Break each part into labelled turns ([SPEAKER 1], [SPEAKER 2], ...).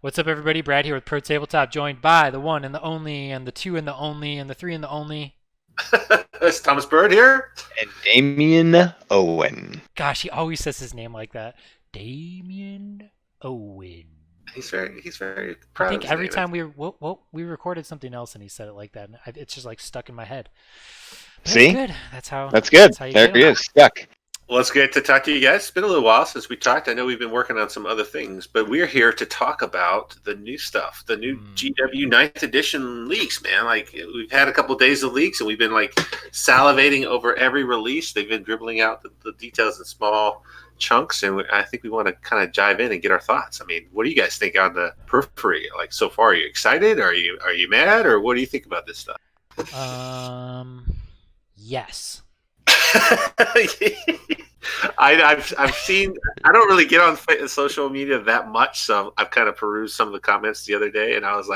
[SPEAKER 1] What's up, everybody? Brad here with Pro Tabletop, joined by the one and the only, and the two and the only, and the three and the only.
[SPEAKER 2] It's Thomas Bird here.
[SPEAKER 3] And Damien Owen.
[SPEAKER 1] Gosh, he always says his name like that. Damien Owen.
[SPEAKER 2] He's very
[SPEAKER 1] I
[SPEAKER 2] proud of
[SPEAKER 1] think
[SPEAKER 2] his
[SPEAKER 1] every
[SPEAKER 2] name.
[SPEAKER 1] time we recorded something else and he said it like that, and it's just like stuck in my head. But that's
[SPEAKER 3] See?
[SPEAKER 1] good. That's how.
[SPEAKER 3] That's good.
[SPEAKER 1] That's how you
[SPEAKER 3] There
[SPEAKER 1] get
[SPEAKER 3] he
[SPEAKER 1] 'em.
[SPEAKER 3] is. Stuck.
[SPEAKER 2] Well, it's great to talk to you guys. It's been a little while since we talked. I know we've been working on some other things, but we're here to talk about the new stuff, the new GW Ninth Edition leaks, man. Like, we've had a couple of days of leaks, and we've been like salivating over every release. They've been dribbling out the details in small chunks, and I think we want to kind of dive in and get our thoughts. I mean, what do you guys think on the periphery? Like, so far, are you excited? Are you mad, or what do you think about this stuff?
[SPEAKER 1] Yes.
[SPEAKER 2] I've seen. I don't really get on social media that much, so I've kind of perused some of the comments the other day, and I was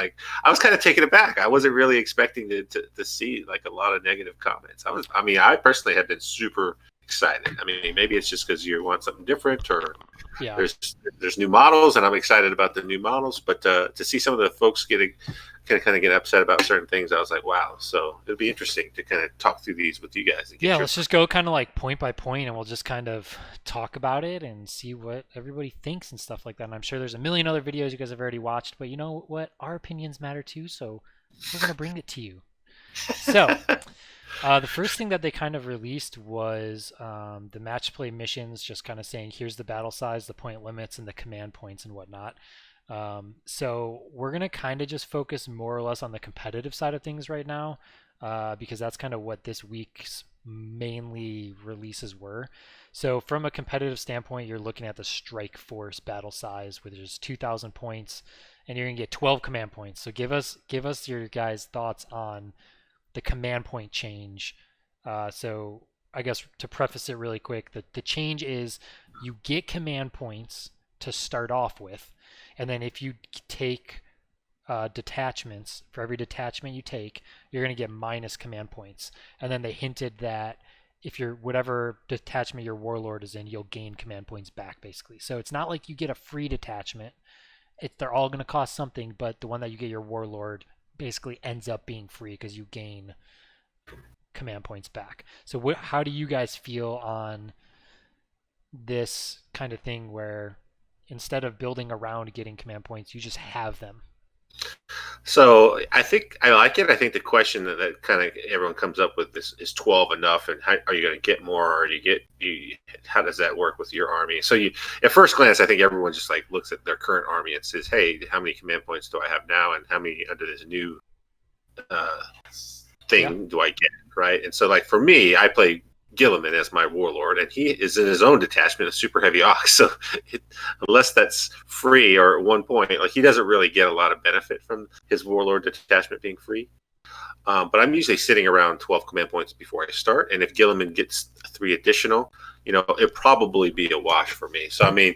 [SPEAKER 2] kind of taken aback. I wasn't really expecting to see like a lot of negative comments. I personally have been super excited. I mean, maybe it's just because you want something different, or
[SPEAKER 1] Yeah.
[SPEAKER 2] there's new models, and I'm excited about the new models. But to see some of the folks kind of get upset about certain things, I was like, wow. So it'll be interesting to kind of talk through these with you guys. And
[SPEAKER 1] Yeah, let's just go kind of like point by point and we'll just kind of talk about it and see what everybody thinks and stuff like that. And I'm sure there's a million other videos you guys have already watched, but you know what? Our opinions matter too, so we're going to bring it to you. So, the first thing that they kind of released was the match play missions, just kind of saying here's the battle size, the point limits, and the command points and whatnot. So we're going to kind of just focus more or less on the competitive side of things right now, because that's kind of what this week's mainly releases were. So from a competitive standpoint, you're looking at the Strike Force battle size, which is 2,000 points, and you're going to get 12 command points. So give us your guys' thoughts on the command point change. So I guess to preface it really quick, the change is you get command points to start off with, and then if you take detachments, for every detachment you take, you're going to get minus command points. And then they hinted that if you're whatever detachment your warlord is in, you'll gain command points back, basically. So it's not like you get a free detachment. They're all going to cost something, but the one that you get your warlord basically ends up being free because you gain command points back. So how do you guys feel on this kind of thing where instead of building around getting command points, you just have them?
[SPEAKER 2] So I think I like it. I think the question that kind of everyone comes up with is 12 enough, and how, are you going to get more, or do how does that work with your army? So at first glance, I think everyone just like looks at their current army and says, "Hey, how many command points do I have now, and how many under this new uh, thing do I get?" Right? And so, like for me, I play Gilliman as my warlord, and he is in his own detachment of super heavy ox. So unless that's free or at one point, like he doesn't really get a lot of benefit from his warlord detachment being free. But I'm usually sitting around 12 command points before I start, and if Gilliman gets 3 additional, it'd probably be a wash for me. So I mean,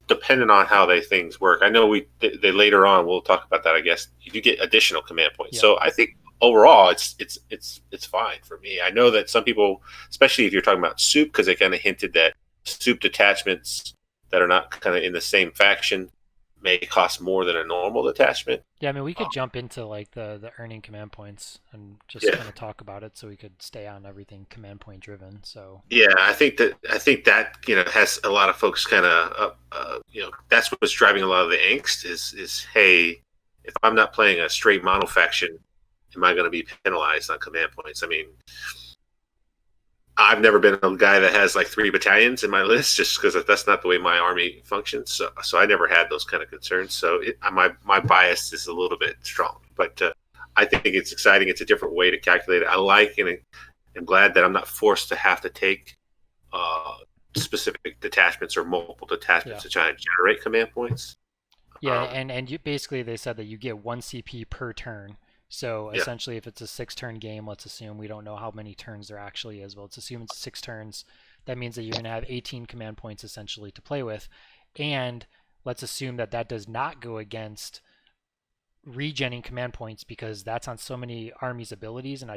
[SPEAKER 2] depending on how things work, I know they later on we'll talk about that. I guess you do get additional command points.
[SPEAKER 1] Yeah.
[SPEAKER 2] So I think overall it's fine for me. I know that some people, especially if you're talking about soup, because they kind of hinted that soup detachments that are not kind of in the same faction may cost more than a normal detachment.
[SPEAKER 1] Yeah, I mean, we could jump into like the earning command points and just
[SPEAKER 2] Yeah.
[SPEAKER 1] kind of talk about it so we could stay on everything command point driven. So,
[SPEAKER 2] Yeah, I think that has a lot of folks kind of that's what's driving a lot of the angst is hey, if I'm not playing a straight mono faction, am I going to be penalized on command points? I mean, I've never been a guy that has like 3 battalions in my list, just because that's not the way my army functions. So I never had those kind of concerns. So my bias is a little bit strong, but I think it's exciting. It's a different way to calculate it. I like and I'm glad that I'm not forced to have to take uh, specific detachments or multiple detachments to try and generate command points.
[SPEAKER 1] yeah, and you basically they said that you get 1 CP per turn. So
[SPEAKER 2] Yeah,
[SPEAKER 1] essentially, if it's a 6-turn game, let's assume we don't know how many turns there actually is. Well, let's assume it's 6 turns. That means that you're going to have 18 command points essentially to play with, and let's assume that that does not go against regenning command points because that's on so many armies' abilities, and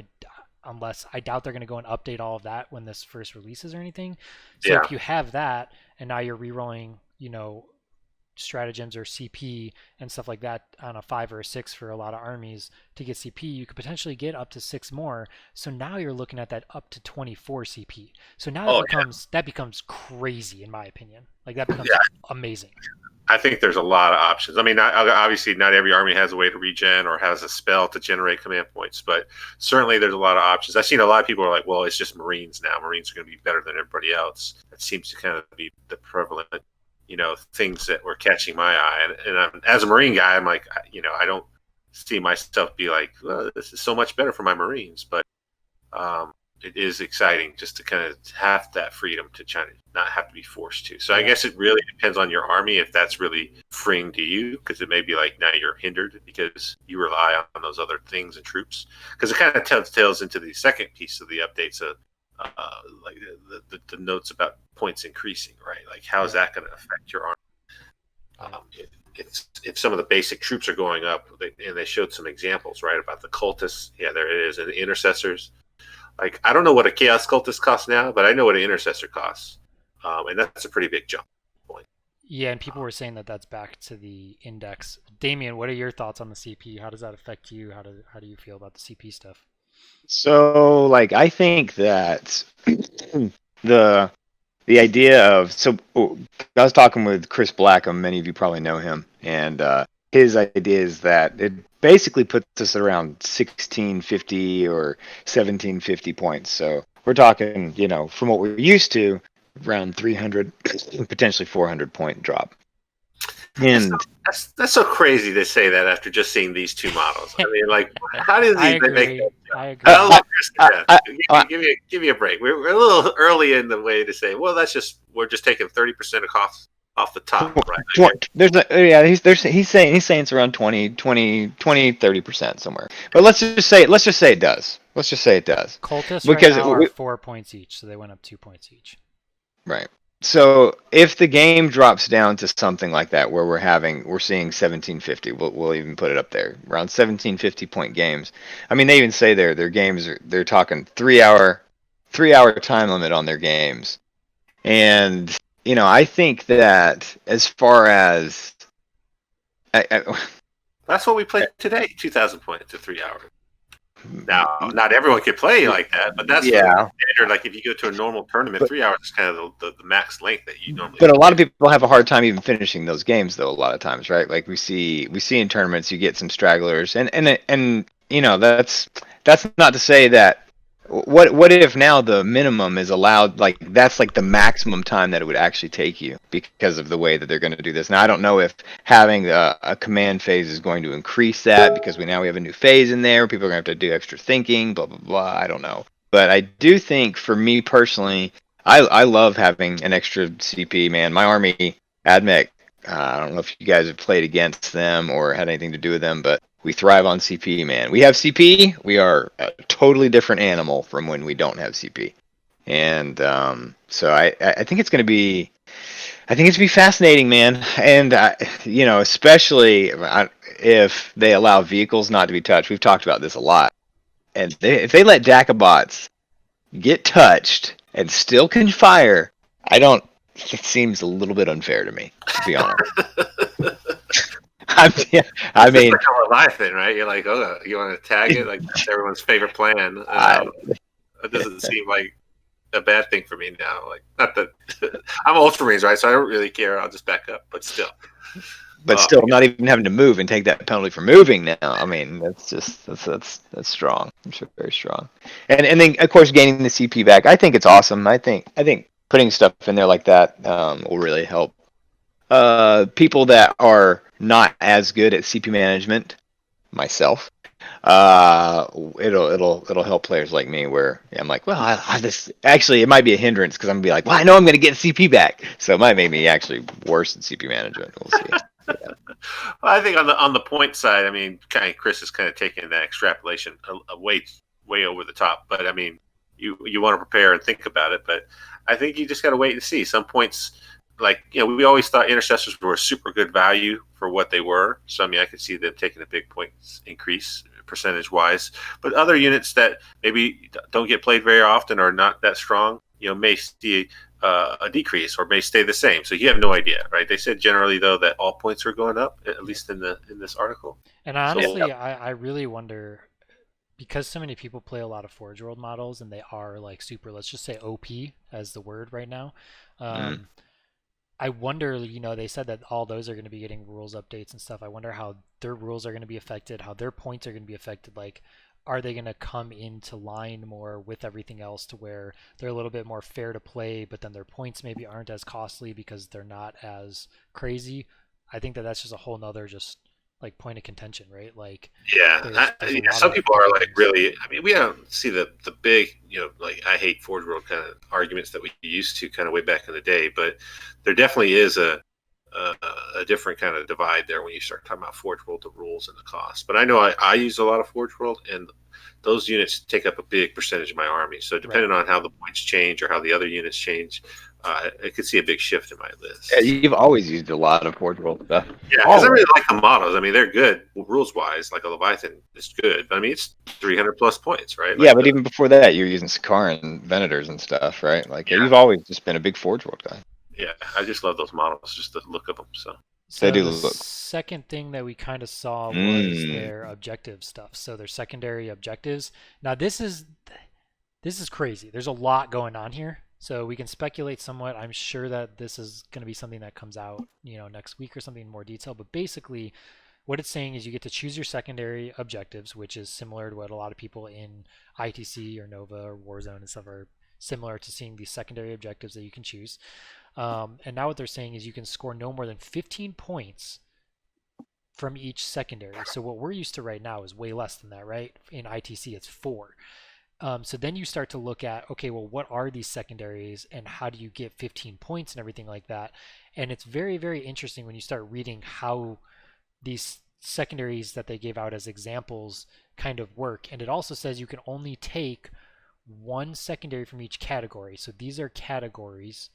[SPEAKER 1] unless I doubt they're going to go and update all of that when this first releases or anything. So
[SPEAKER 2] yeah,
[SPEAKER 1] if you have that, and now you're rerolling, stratagems or CP and stuff like that on a 5 or a 6 for a lot of armies to get CP, you could potentially get up to 6 more. So now you're looking at that up to 24 CP. So now that becomes crazy in my opinion. Like that becomes amazing.
[SPEAKER 2] I think there's a lot of options. I mean, obviously, not every army has a way to regen or has a spell to generate command points, but certainly there's a lot of options. I've seen a lot of people are like, well, it's just Marines now. Marines are going to be better than everybody else. That seems to kind of be the prevalent, things that were catching my eye. And as a Marine guy, I'm like, I don't see myself be like, well, this is so much better for my Marines. But it is exciting just to kind of have that freedom to try to not have to be forced to. So I guess it really depends on your army if that's really freeing to you, because it may be like now you're hindered because you rely on those other things and troops. Because it kind of tails into the second piece of the updates of like the notes about points increasing, right? Like how is that going to affect your army? If some of the basic troops are going up, and they showed some examples, right, about the cultists. Yeah, there it is, and the intercessors. Like, I don't know what a Chaos Cultist costs now, but I know what an Intercessor costs. And that's a pretty big jump point.
[SPEAKER 1] Yeah, and people were saying that that's back to the index. Damien, what are your thoughts on the CP? How does that affect you? How do you feel about the CP stuff?
[SPEAKER 3] So, like, I think that the idea of I was talking with Chris Blackham. Many of you probably know him, and his idea is that it basically puts us around 1650 or 1750 points. So we're talking, from what we're used to, around 300, potentially 400 point drop. And
[SPEAKER 2] that's so crazy to say that after just seeing these two models. I mean, like, how do they make that jump? I agree. Give me a break. We're a little early in the way to say, well, we're just taking 30% of costs off the top, right?
[SPEAKER 3] He's saying it's around 30% somewhere. But let's just say it does. Let's just say it does.
[SPEAKER 1] Cultists because right now are 4 points each, so they went up 2 points each.
[SPEAKER 3] Right. So if the game drops down to something like that, where we're seeing 1750, we'll even put it up there, around 1750 point games. I mean, they even say their games they're talking 3-hour time limit on their games, and I think that as far as
[SPEAKER 2] that's what we played today, 2,000 points to 3 hours. Now, not everyone can play like that, but that's standard. Like if you go to a normal tournament, 3 hours is kind of the max length that you normally.
[SPEAKER 3] But a lot of people have a hard time even finishing those games, though. A lot of times, right? Like we see in tournaments, you get some stragglers, and that's not to say that. What if now the minimum is allowed? Like that's like the maximum time that it would actually take you because of the way that they're going to do this. Now I don't know if having a command phase is going to increase that because we have a new phase in there. People are going to have to do extra thinking. Blah blah blah. I don't know, but I do think for me personally, I love having an extra CP. Man, my army AdMech. I don't know if you guys have played against them or had anything to do with them, but we thrive on CP, man. We have CP. We are a totally different animal from when we don't have CP. And so I think it's going to be, fascinating, man. And especially if they allow vehicles not to be touched. We've talked about this a lot. And if they let Dakabots get touched and still can fire, it seems a little bit unfair to me, to be honest. I mean,
[SPEAKER 2] it's like a Leviathan, right? You're like, oh, you want to tag it? Like that's everyone's favorite plan. It doesn't seem like a bad thing for me now. Like, not that I'm Ultramarines, right? So I don't really care. I'll just back up, but still.
[SPEAKER 3] Not even having to move and take that penalty for moving now. I mean, that's strong. I'm sure very strong. And then of course gaining the CP back. I think it's awesome. I think putting stuff in there like that will really help people that are not as good at CP management, myself. It'll help players like me where I'm like, well, this actually it might be a hindrance because I'm gonna be like, well, I know I'm gonna get CP back, so it might make me actually worse at CP management. We'll see.
[SPEAKER 2] Well, I think on the point side, I mean, kind of Chris is kind of taking that extrapolation way over the top. But I mean, you want to prepare and think about it, but I think you just got to wait and see. Some points. Like, we always thought intercessors were super good value for what they were. So, I mean, I could see them taking a big point increase percentage-wise. But other units that maybe don't get played very often or not that strong, may see a decrease or may stay the same. So you have no idea, right? They said generally though that all points are going up, at least in this article.
[SPEAKER 1] And honestly, I really wonder, because so many people play a lot of Forge World models and they are like super, let's just say OP as the word right now. I wonder, they said that all those are going to be getting rules updates and stuff. I wonder how their rules are going to be affected, how their points are going to be affected. Like, are they going to come into line more with everything else to where they're a little bit more fair to play, but then their points maybe aren't as costly because they're not as crazy? I think that that's just a whole nother just like point of contention, right? Like,
[SPEAKER 2] some people are like really. I mean, we don't see the big, like I hate Forge World kind of arguments that we used to kind of way back in the day, but there definitely is a different kind of divide there when you start talking about Forge World, the rules and the cost. But I know I use a lot of Forge World, and those units take up a big percentage of my army. So depending on how the points change or how the other units change, I could see a big shift in my list.
[SPEAKER 3] Yeah, you've always used a lot of Forge World stuff.
[SPEAKER 2] Yeah, because I really like the models. I mean, they're good rules-wise. Like a Leviathan is good. But I mean, it's 300-plus points, right?
[SPEAKER 3] Yeah, but even before that, you're using Sakaar and Venators and stuff, right? Like, you've always just been a big Forge World guy.
[SPEAKER 2] Yeah, I just love those models, just the look of them. So
[SPEAKER 3] they do
[SPEAKER 1] the
[SPEAKER 3] look.
[SPEAKER 1] Second thing that we kind of saw was their objective stuff. So their secondary objectives. Now this is crazy. There's a lot going on here. So we can speculate somewhat. I'm sure that this is going to be something that comes out, next week or something in more detail. But basically, what it's saying is you get to choose your secondary objectives, which is similar to what a lot of people in ITC or Nova or Warzone and stuff are similar to seeing these secondary objectives that you can choose. And now what they're saying is you can score no more than 15 points from each secondary. So what we're used to right now is way less than that, right? In ITC, it's 4. So then you start to look at, okay, well, what are these secondaries and how do you get 15 points and everything like that? And it's very, very interesting when you start reading how these secondaries that they gave out as examples kind of work. And it also says you can only take one secondary from each category. So these are categories: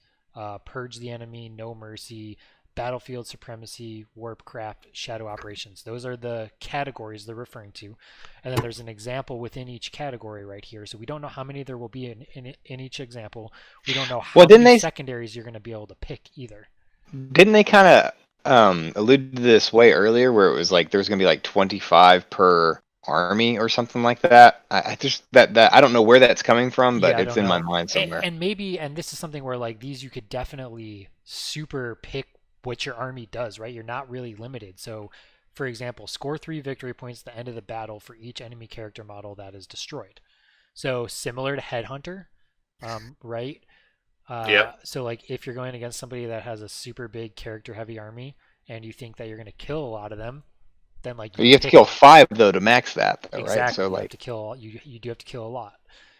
[SPEAKER 1] Purge the Enemy, No Mercy, Battlefield Supremacy, Warpcraft, Shadow Operations. Those are the categories they're referring to. And then there's an example within each category right here. So we don't know how many there will be in each example. We don't know how many secondaries you're going to be able to pick either.
[SPEAKER 3] Didn't they kind of allude to this way earlier, where it was like there's going to be like 25 per army or something like that? I just that I don't know where that's coming from, but it's in my mind somewhere.
[SPEAKER 1] And this is something where like these you could definitely super pick what your army does, right? You're not really limited. So for example, score 3 victory points at the end of the battle for each enemy character model that is destroyed. So similar to Headhunter, right? So like if you're going against somebody that has a super big character heavy army and you think that you're going to kill a lot of them, then like
[SPEAKER 3] you have to kill 5 though to max that, though,
[SPEAKER 1] exactly.
[SPEAKER 3] Right? So
[SPEAKER 1] you
[SPEAKER 3] like
[SPEAKER 1] have to kill, you do have to kill a lot.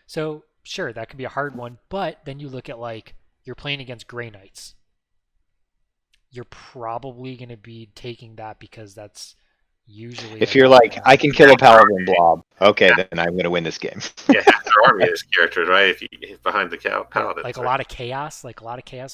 [SPEAKER 1] So sure, that could be a hard one, but then you look at like you're playing against Grey Knights. You're probably going to be taking that because that's usually
[SPEAKER 3] if you're like I can kill a paladin blob, okay, then I'm going to win this game.
[SPEAKER 2] Yeah, half their army is characters, right? If you get behind the paladins,
[SPEAKER 1] like a lot of chaos,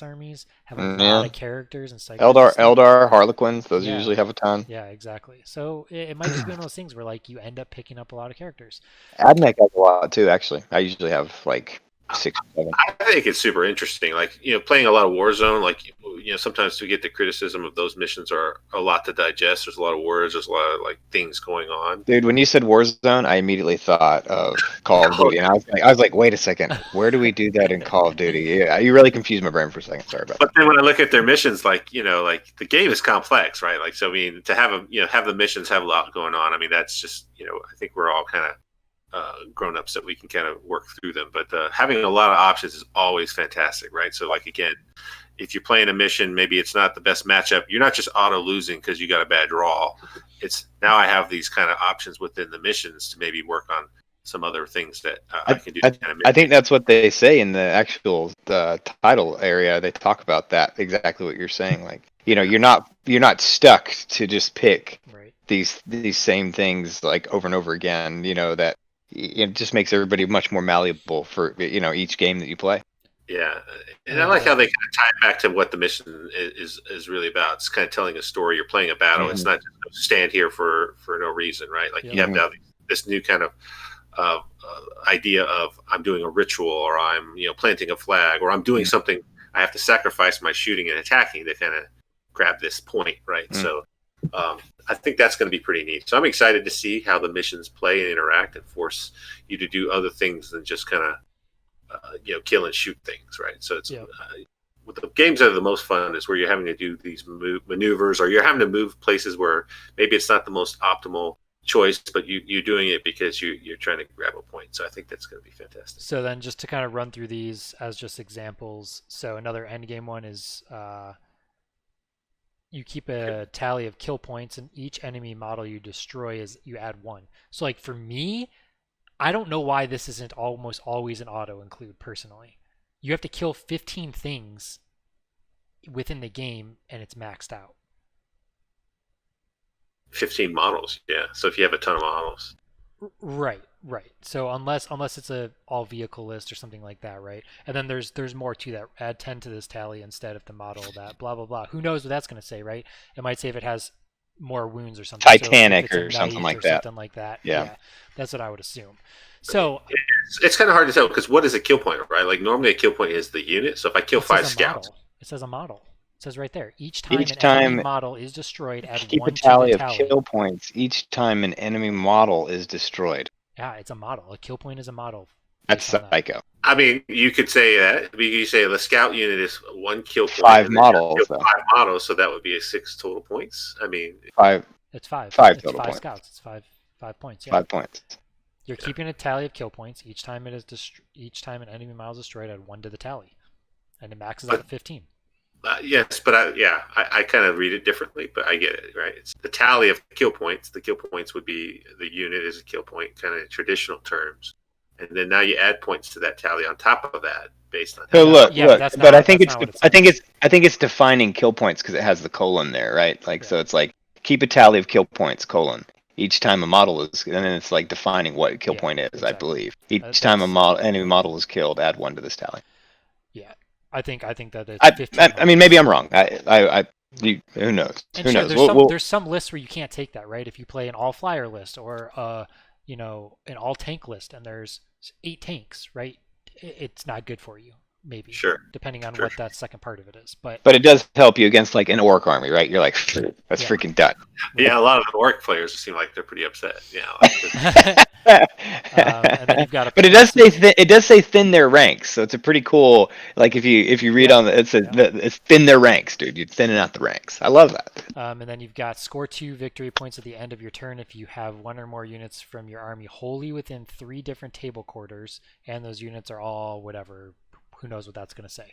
[SPEAKER 1] armies have a lot of characters and psychos.
[SPEAKER 3] Eldar, Harlequins, those usually have a ton.
[SPEAKER 1] Yeah, exactly. So it might just be one of those things where like you end up picking up a lot of characters.
[SPEAKER 3] Admech has a lot too, actually. I usually have like 6 or 7.
[SPEAKER 2] I think it's super interesting. Like, playing a lot of Warzone, like, sometimes we get the criticism of those missions are a lot to digest. There's a lot of words. There's a lot of like things going on.
[SPEAKER 3] Dude, when you said Warzone, I immediately thought of Call of Duty, and I was like, wait a second, where do we do that in Call of Duty? Yeah, you really confused my brain for a second. Sorry about that.
[SPEAKER 2] But then when I look at their missions, like, like the game is complex, right? Like, so I mean, to have them, have the missions have a lot going on. I mean, that's just, I think we're all kind of grown-ups that we can kind of work through them, but having a lot of options is always fantastic, right? So like, again, if you're playing a mission, maybe it's not the best matchup, you're not just auto losing because you got a bad draw. It's now I have these kind of options within the missions to maybe work on some other things that I can do.
[SPEAKER 3] I think that's what they say in the actual title area. They talk about that, exactly what you're saying. Like, you're not stuck to just pick these same things like over and over again. That it just makes everybody much more malleable for each game that you play.
[SPEAKER 2] Yeah, and I like how they kind of tie it back to what the mission is really about. It's kind of telling a story. You're playing a battle. Mm-hmm. It's not just stand here for no reason, right? Like you have to have this new kind of idea of I'm doing a ritual, or I'm planting a flag, or I'm doing something I have to sacrifice my shooting and attacking to kind of grab this point, right? So I think that's going to be pretty neat. So I'm excited to see how the missions play and interact and force you to do other things than just kind of kill and shoot things, right? So it's with the games that are the most fun is where you're having to do these maneuvers, or you're having to move places where maybe it's not the most optimal choice, but you're doing it because you're trying to grab a point. So I think that's going to be fantastic.
[SPEAKER 1] So then just to kind of run through these as just examples. So another end game one is you keep a tally of kill points, and each enemy model you destroy is you add 1. So like for me, I don't know why this isn't almost always an auto include personally. You have to kill 15 things within the game and it's maxed out.
[SPEAKER 2] 15 models, yeah. So if you have a ton of models.
[SPEAKER 1] Right. So unless it's a all vehicle list or something like that, right? And then there's more to that. Add 10 to this tally instead of the model that blah blah blah. Who knows what that's going to say, right? It might say if it has more wounds or something.
[SPEAKER 3] Titanic
[SPEAKER 1] so
[SPEAKER 3] or something like
[SPEAKER 1] or
[SPEAKER 3] that.
[SPEAKER 1] Something like that.
[SPEAKER 3] Yeah.
[SPEAKER 1] That's what I would assume. So
[SPEAKER 2] it's kind of hard to tell because what is a kill point, right? Like normally a kill point is the unit. So if I kill 5 scouts,
[SPEAKER 1] it says a model. It says right there. Each time an enemy model is destroyed, add
[SPEAKER 3] keep
[SPEAKER 1] 1
[SPEAKER 3] a tally
[SPEAKER 1] to the
[SPEAKER 3] of
[SPEAKER 1] tally.
[SPEAKER 3] kill points each time an enemy model is destroyed.
[SPEAKER 1] Yeah, it's a model. A kill point is a model.
[SPEAKER 3] That's psycho.
[SPEAKER 2] I mean, you could say that. You say the scout unit is 1 kill point.
[SPEAKER 3] 5 models.
[SPEAKER 2] 5 models, so that would be 6 total points. I mean,
[SPEAKER 3] 5.
[SPEAKER 1] It's 5.
[SPEAKER 3] 5
[SPEAKER 1] it's
[SPEAKER 3] total
[SPEAKER 1] 5
[SPEAKER 3] points.
[SPEAKER 1] Scouts. It's 5 points. Yeah.
[SPEAKER 3] 5 points.
[SPEAKER 1] You're keeping a tally of kill points each time each time an enemy model is destroyed. Add 1 to the tally, and it maxes out at 15.
[SPEAKER 2] Yes, but I kind of read it differently, but I get it, right? It's the tally of kill points. The kill points would be the unit is a kill point, kind of traditional terms, and then now you add points to that tally on top of that based on.
[SPEAKER 3] So look, but I think it's defining kill points because it has the colon there, right? Like so, it's like keep a tally of kill points colon each time a model is, and then it's like defining what kill point is. Exactly. I believe each time enemy model is killed, add 1 to this tally.
[SPEAKER 1] Yeah. I think that it's 15.
[SPEAKER 3] I mean, maybe I'm wrong. Who knows?
[SPEAKER 1] And who knows? There's some lists where you can't take that, right? If you play an all flyer list or an all tank list, and there's 8 tanks, right? It's not good for you. Maybe.
[SPEAKER 2] Sure.
[SPEAKER 1] Depending on what that second part of it is, but
[SPEAKER 3] it does help you against like an orc army, right? You're like, that's freaking done.
[SPEAKER 2] Yeah, a lot of the orc players seem like they're pretty upset. Yeah.
[SPEAKER 1] And then you've got
[SPEAKER 3] but it does say thin their ranks, so it's a pretty cool. Like if you read on it says it's thin their ranks, dude. You're thinning out the ranks. I love that.
[SPEAKER 1] And then you've got score 2 victory points at the end of your turn if you have 1 or more units from your army wholly within 3 different table quarters, and those units are all whatever. Who knows what that's going to say?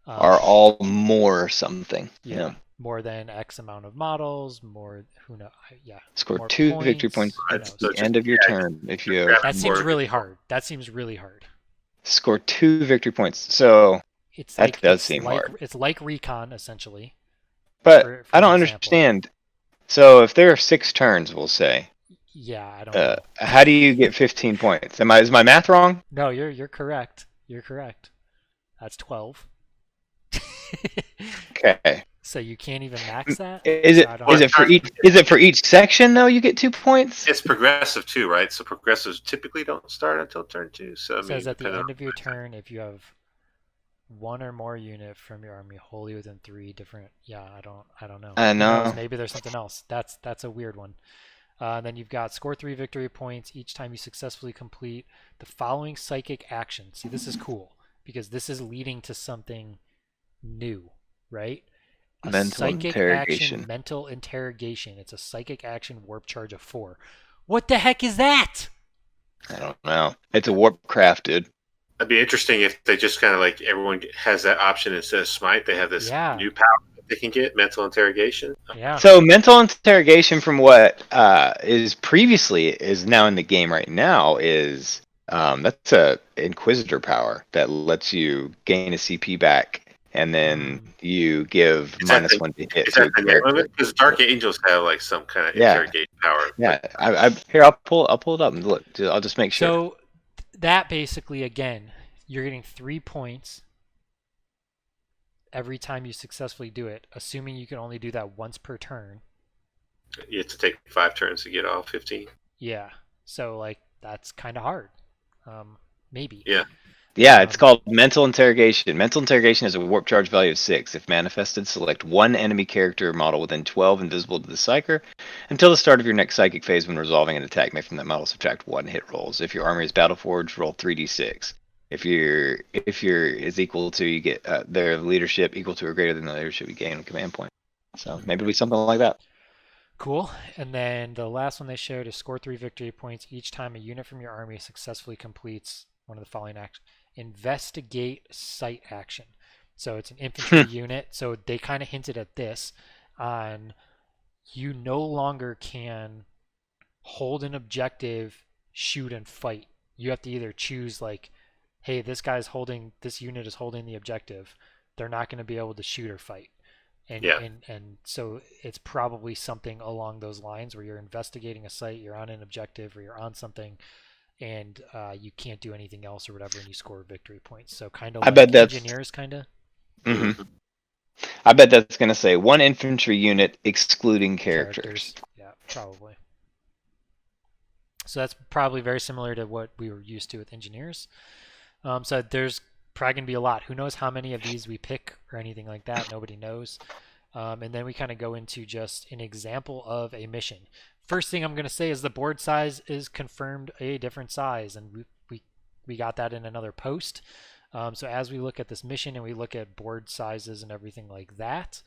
[SPEAKER 3] Are all more something.
[SPEAKER 1] Yeah. More than X amount of models. More. Who knows? Yeah.
[SPEAKER 3] Score 2 victory points at the end of your turn if you have.
[SPEAKER 1] That seems really hard. Score 2 victory points.
[SPEAKER 3] So
[SPEAKER 1] that
[SPEAKER 3] does seem hard.
[SPEAKER 1] It's like recon essentially.
[SPEAKER 3] But I don't understand. So if there are 6 turns, we'll say.
[SPEAKER 1] Yeah, I don't know.
[SPEAKER 3] How do you get 15 points? Is my math wrong?
[SPEAKER 1] No, you're correct. You're correct. That's 12.
[SPEAKER 3] Okay.
[SPEAKER 1] So you can't even max that?
[SPEAKER 3] Is it for each section though? You get 2 points.
[SPEAKER 2] It's progressive too, right? So progressives typically don't start until turn 2. So
[SPEAKER 1] it says at the end of your turn, if you have 1 or more unit from your army wholly within 3 different. Yeah, I don't know.
[SPEAKER 3] I know.
[SPEAKER 1] Maybe there's something else. That's a weird one. Then you've got score 3 victory points each time you successfully complete the following psychic action. See, this is cool because this is leading to something new, right?
[SPEAKER 3] Mental interrogation.
[SPEAKER 1] Mental interrogation. It's a psychic action warp charge of 4. What the heck is that?
[SPEAKER 3] I don't know. It's a warp craft, dude.
[SPEAKER 2] It'd be interesting if they just kind of like everyone has that option instead of smite. They have this new power that they can get, mental interrogation.
[SPEAKER 1] Yeah.
[SPEAKER 3] So mental interrogation, from what is now in the game right now, is that's a Inquisitor power that lets you gain a CP back, and then you give -1 to hit.
[SPEAKER 2] Is that the name of it? Because Dark Angels have like some kind of interrogation power.
[SPEAKER 3] Yeah, here I'll pull it up and look. I'll just make sure.
[SPEAKER 1] So that basically, again, you're getting 3 points every time you successfully do it, assuming you can only do that once per turn.
[SPEAKER 2] You have to take 5 turns to get all 15.
[SPEAKER 1] Yeah, so like that's kind of hard. Maybe.
[SPEAKER 2] Yeah.
[SPEAKER 3] Yeah, it's called Mental Interrogation. Mental Interrogation has a warp charge value of 6. If manifested, select one enemy character or model within 12 invisible to the Psyker until the start of your next Psychic phase. When resolving an attack made from that model, subtract 1 hit rolls. If your army is Battleforged, roll 3d6. If you're is equal to, you get their leadership equal to or greater than the leadership you gain a command point. So maybe it'll be something like that.
[SPEAKER 1] Cool. And then the last one they showed is score 3 victory points each time a unit from your army successfully completes one of the following actions. Investigate site action. So it's an infantry unit. So they kind of hinted at this on you no longer can hold an objective, shoot and fight. You have to either choose like, hey, this unit is holding the objective. They're not going to be able to shoot or fight. And so it's probably something along those lines where you're investigating a site, you're on an objective, or you're on something, and you can't do anything else or whatever, and you score victory points. So kind of
[SPEAKER 3] I
[SPEAKER 1] like
[SPEAKER 3] bet that's
[SPEAKER 1] engineers, kind of.
[SPEAKER 3] I bet that's going to say one infantry unit excluding characters.
[SPEAKER 1] Yeah, probably. So that's probably very similar to what we were used to with engineers. So there's probably going to be a lot. Who knows how many of these we pick or anything like that? Nobody knows. And then we kind of go into just an example of a mission. First thing I'm going to say is the board size is confirmed a different size, and we got that in another post. So as we look at this mission and we look at board sizes and everything like that,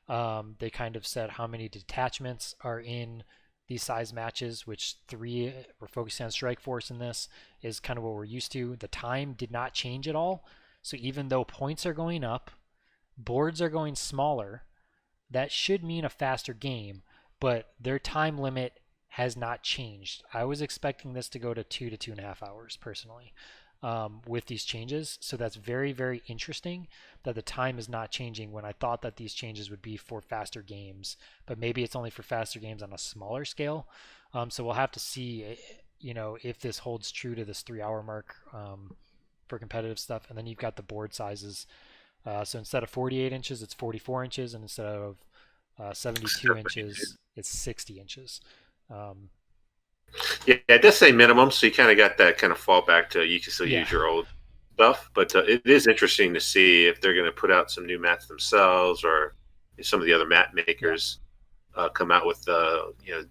[SPEAKER 1] they kind of said how many detachments are in these size matches, which 3, we're focusing on Strike Force in this, is kind of what we're used to. The time did not change at all. So even though points are going up, boards are going smaller, that should mean a faster game, but their time limit has not changed. I was expecting this to go to 2 to 2.5 hours personally with these changes. So that's very, very interesting that the time is not changing when I thought that these changes would be for faster games, but maybe it's only for faster games on a smaller scale. So we'll have to see, if this holds true to this 3-hour mark for competitive stuff. And then you've got the board sizes. So instead of 48 inches, it's 44 inches, and instead of 72 inches, it's 60 inches.
[SPEAKER 2] Yeah, it does say minimum, so you kind of got that kind of fallback to you can still use your old stuff. But it is interesting to see if they're going to put out some new mats themselves, or if some of the other mat makers come out with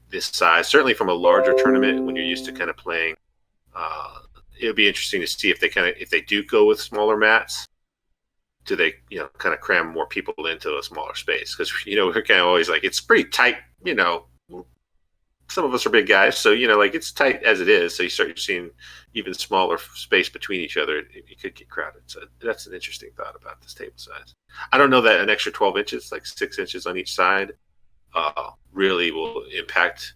[SPEAKER 2] this size. Certainly from a larger tournament, when you're used to kind of playing, it'll be interesting to see if they do go with smaller mats. Do they kind of cram more people into a smaller space? Because we're kind of always like, it's pretty tight. Some of us are big guys, so it's tight as it is. So you start seeing even smaller space between each other. It could get crowded. So that's an interesting thought about this table size. I don't know that an extra 12 inches, like 6 inches on each side, really will impact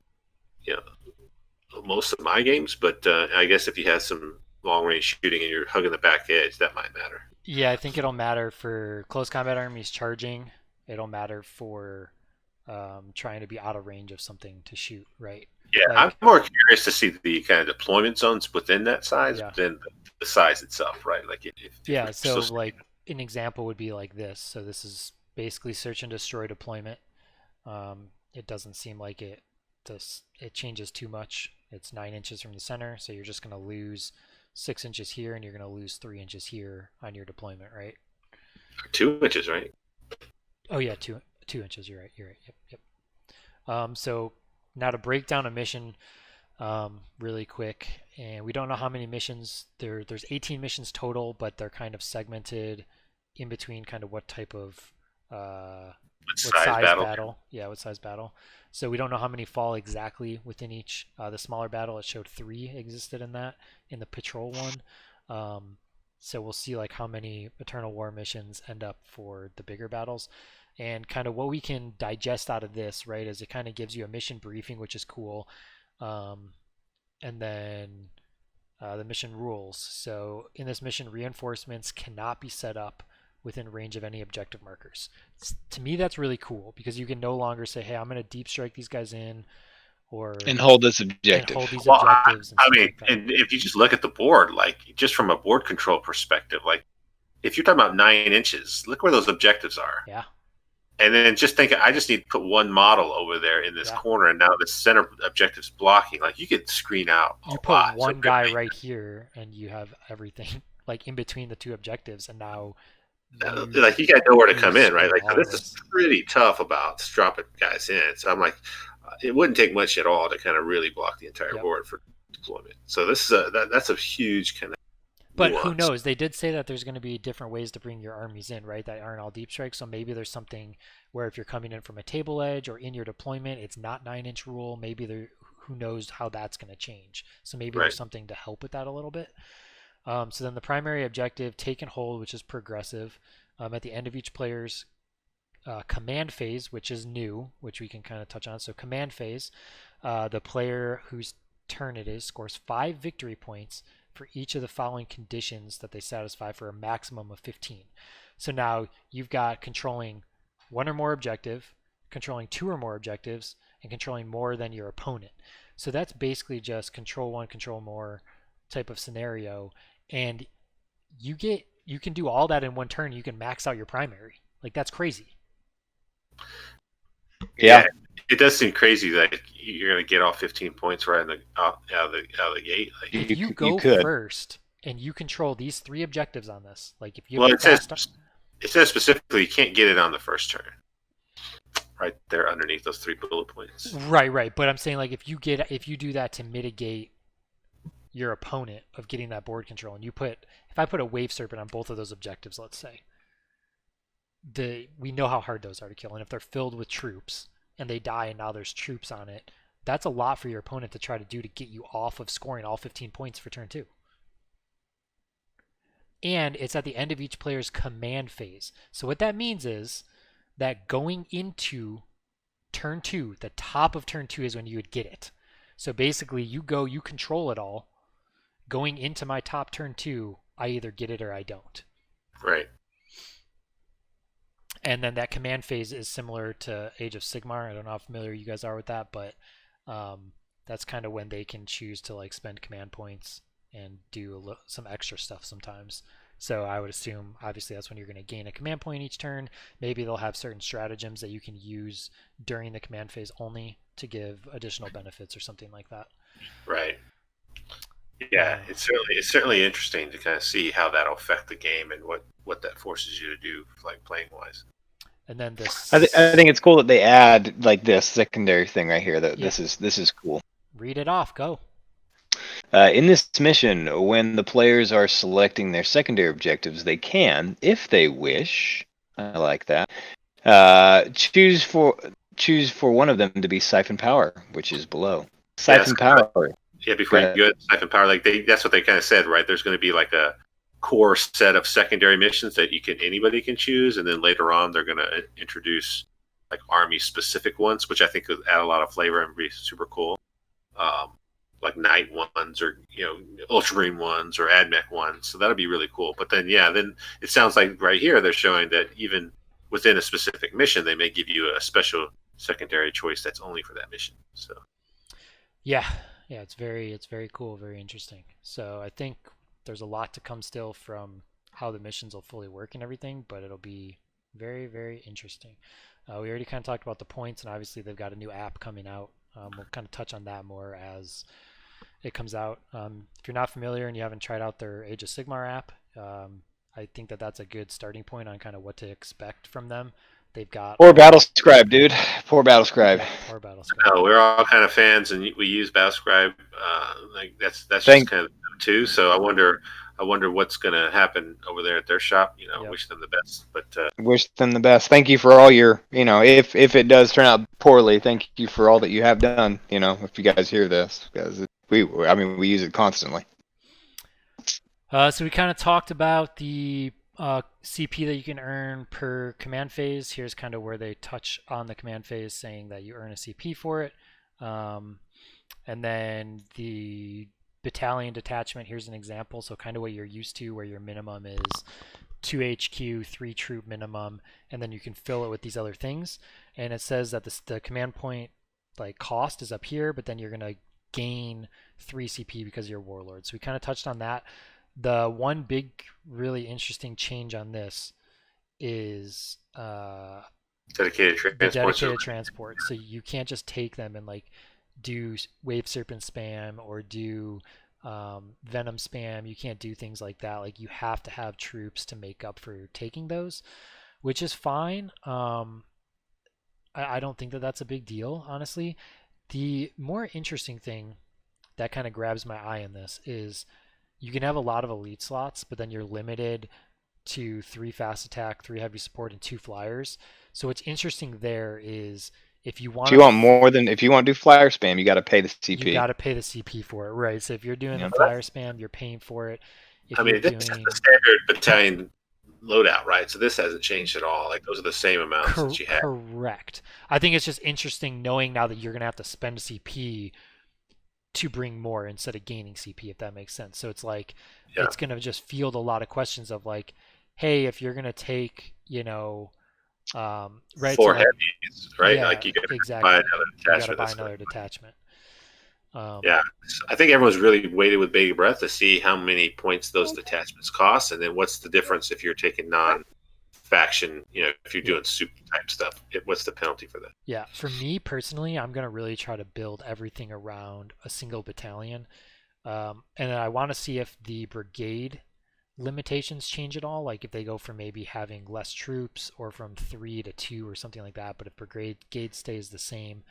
[SPEAKER 2] most of my games. But I guess if you have some long range shooting and you're hugging the back edge, that might matter.
[SPEAKER 1] Yeah, I think it'll matter for close combat armies charging. It'll matter for trying to be out of range of something to shoot, right?
[SPEAKER 2] Yeah, I'm more curious to see the kind of deployment zones within that size than the size itself, right? Like
[SPEAKER 1] so like an example would be like this. So this is basically search and destroy deployment. It doesn't seem like it changes too much. It's 9 inches from the center, so you're just going to lose 6 inches here, and you're going to lose 3 inches here on your deployment, right?
[SPEAKER 2] 2 inches, right?
[SPEAKER 1] Oh yeah, 2 inches. You're right. Yep. So now to break down a mission really quick, and we don't know how many missions there's 18 missions total, but they're kind of segmented in between kind of what type of what size battle. Yeah, what size battle. So we don't know how many fall exactly within each. The smaller battle, it showed 3 existed in the patrol one. So we'll see like how many Eternal War missions end up for the bigger battles. And kind of what we can digest out of this, right, is it kind of gives you a mission briefing, which is cool. And then the mission rules. So in this mission, reinforcements cannot be set up within range of any objective markers. To me, that's really cool because you can no longer say, hey, I'm going to deep strike these guys in
[SPEAKER 3] and hold this objective.
[SPEAKER 2] And if you just look at the board, like just from a board control perspective, like if you're talking about 9 inches, look where those objectives are.
[SPEAKER 1] Yeah.
[SPEAKER 2] And then just think, I just need to put one model over there in this corner, and now the center objective's blocking. Like you could screen out.
[SPEAKER 1] You put one guy right here, and you have everything like in between the two objectives, and now
[SPEAKER 2] like you got nowhere to
[SPEAKER 1] you
[SPEAKER 2] come in, right?
[SPEAKER 1] spend
[SPEAKER 2] Like
[SPEAKER 1] all
[SPEAKER 2] this is
[SPEAKER 1] this.
[SPEAKER 2] pretty tough about dropping guys in. So I'm like, it wouldn't take much at all to kind of really block the entire
[SPEAKER 1] Yep.
[SPEAKER 2] board for deployment. So this is that's a huge kind of
[SPEAKER 1] But who
[SPEAKER 2] nuance.
[SPEAKER 1] knows? They did say that there's going to be different ways to bring your armies in, right? That aren't all deep strike. So maybe there's something where if you're coming in from a table edge or in your deployment, it's not 9-inch rule. Maybe there, who knows how that's going to change. So maybe
[SPEAKER 2] Right.
[SPEAKER 1] there's something to help with that a little bit. So then the primary objective, take and hold, which is progressive. At the end of each player's command phase, which is new, which we can kind of touch on. So command phase, the player whose turn it is scores 5 victory points for each of the following conditions that they satisfy for a maximum of 15. So now you've got controlling 1 or more objective, controlling 2 or more objectives, and controlling more than your opponent. So that's basically just control 1, control more type of scenario, and you can do all that in one turn. You can max out your primary. Like, that's crazy.
[SPEAKER 3] Yeah.
[SPEAKER 2] It does seem crazy that you're going to get all 15 points right out of the gate. Like,
[SPEAKER 1] If you go
[SPEAKER 3] could.
[SPEAKER 1] first and you control these 3 objectives on this, like if you
[SPEAKER 2] well,
[SPEAKER 1] have
[SPEAKER 2] it says specifically you can't get it on the first turn. Right there underneath those 3 bullet points.
[SPEAKER 1] right. But I'm saying, like, if you do that to mitigate your opponent of getting that board control, and if I put a wave serpent on both of those objectives, let's say, we know how hard those are to kill, and if they're filled with troops and they die and now there's troops on it, that's a lot for your opponent to try to do to get you off of scoring all 15 points for turn 2. And it's at the end of each player's command phase. So what that means is that going into turn 2, the top of turn 2 is when you would get it. So basically you control it all. Going into my top turn 2, I either get it or I don't.
[SPEAKER 2] Right.
[SPEAKER 1] And then that command phase is similar to Age of Sigmar. I don't know how familiar you guys are with that, but that's kind of when they can choose to like spend command points and do some extra stuff sometimes. So I would assume, obviously, that's when you're going to gain a command point each turn. Maybe they'll have certain stratagems that you can use during the command phase only to give additional benefits or something like that.
[SPEAKER 2] Right. Yeah, it's certainly interesting to kind of see how that'll affect the game and what that forces you to do, like playing wise.
[SPEAKER 1] And then this,
[SPEAKER 3] I think it's cool that they add like this secondary thing right here. That this is cool.
[SPEAKER 1] Read it off. Go.
[SPEAKER 3] In this mission, when the players are selecting their secondary objectives, they can, if they wish, I like that, choose for one of them to be Siphon Power, which is below. Siphon Power.
[SPEAKER 2] Yeah, before you go to Siphon Power, like that's what they kind of said, right? There's going to be like a core set of secondary missions that anybody can choose, and then later on they're going to introduce like army specific ones, which I think would add a lot of flavor and be super cool. Like night ones, or ultramarine ones, or admech ones. So that'll be really cool. But then then it sounds like right here they're showing that even within a specific mission, they may give you a special secondary choice that's only for that mission. So
[SPEAKER 1] yeah, it's very cool, very interesting. So I think there's a lot to come still from how the missions will fully work and everything, but it'll be very, very interesting. We already kind of talked about the points, and obviously they've got a new app coming out. We'll kind of touch on that more as it comes out. If you're not familiar and you haven't tried out their Age of Sigmar app, I think that's a good starting point on kind of what to expect from them. They've got
[SPEAKER 3] poor Battlescribe, dude. Poor Battlescribe.
[SPEAKER 1] Poor Battlescribe.
[SPEAKER 2] No, we're all kind of fans, and we use Battlescribe. Like that's just kind of too. So I wonder what's going to happen over there at their shop. Wish them the best. But
[SPEAKER 3] wish them the best. Thank you for all your, if it does turn out poorly, thank you for all that you have done. If you guys hear this, because we use it constantly.
[SPEAKER 1] So we kind of talked about the CP that you can earn per command phase. Here's kind of where they touch on the command phase, saying that you earn a CP for it. And then the battalion detachment, here's an example. So kind of what you're used to, where your minimum is 2 HQ, 3 troop minimum, and then you can fill it with these other things. And it says that the command point like cost is up here, but then you're going to gain 3 CP because you're warlord. So we kind of touched on that. The one big, really interesting change on this is
[SPEAKER 2] dedicated
[SPEAKER 1] transport. So you can't just take them and like do wave serpent spam or do venom spam. You can't do things like that. Like you have to have troops to make up for taking those, which is fine. I don't think that that's a big deal, honestly. The more interesting thing that kind of grabs my eye in this is you can have a lot of elite slots, but then you're limited to 3 fast attack, 3 heavy support, and 2 flyers. So what's interesting there is if you want
[SPEAKER 3] if you want to do flyer spam, you got to pay the CP.
[SPEAKER 1] you got to pay the CP for it, right? So if you're doing
[SPEAKER 3] Yeah.
[SPEAKER 1] the flyer spam, you're paying for it. If
[SPEAKER 2] I mean,
[SPEAKER 1] you're
[SPEAKER 2] this is
[SPEAKER 1] doing
[SPEAKER 2] the standard battalion loadout, right? So this hasn't changed at all. Like those are the same amounts that you had.
[SPEAKER 1] correct, I think it's just interesting knowing now that you're gonna have to spend a CP to bring more instead of gaining CP, if that makes sense. So it's like
[SPEAKER 2] Yeah.
[SPEAKER 1] it's gonna just field a lot of questions of like, hey, if you're gonna take, right? So
[SPEAKER 2] 4
[SPEAKER 1] like,
[SPEAKER 2] heavies, right?
[SPEAKER 1] yeah,
[SPEAKER 2] Like you got to
[SPEAKER 1] exactly.
[SPEAKER 2] buy another
[SPEAKER 1] You gotta
[SPEAKER 2] detachment.
[SPEAKER 1] buy
[SPEAKER 2] That's
[SPEAKER 1] another detachment.
[SPEAKER 2] Yeah, I think everyone's really waited with bated breath to see how many points those detachments cost, and then what's the difference if you're taking non-faction. If you're doing soup type stuff, what's the penalty for that?
[SPEAKER 1] Yeah, for me personally, I'm gonna really try to build everything around a single battalion, and then I want to see if the brigade limitations change at all. Like if they go from maybe having less troops or from 3 to 2 or something like that. But if brigade stays the same,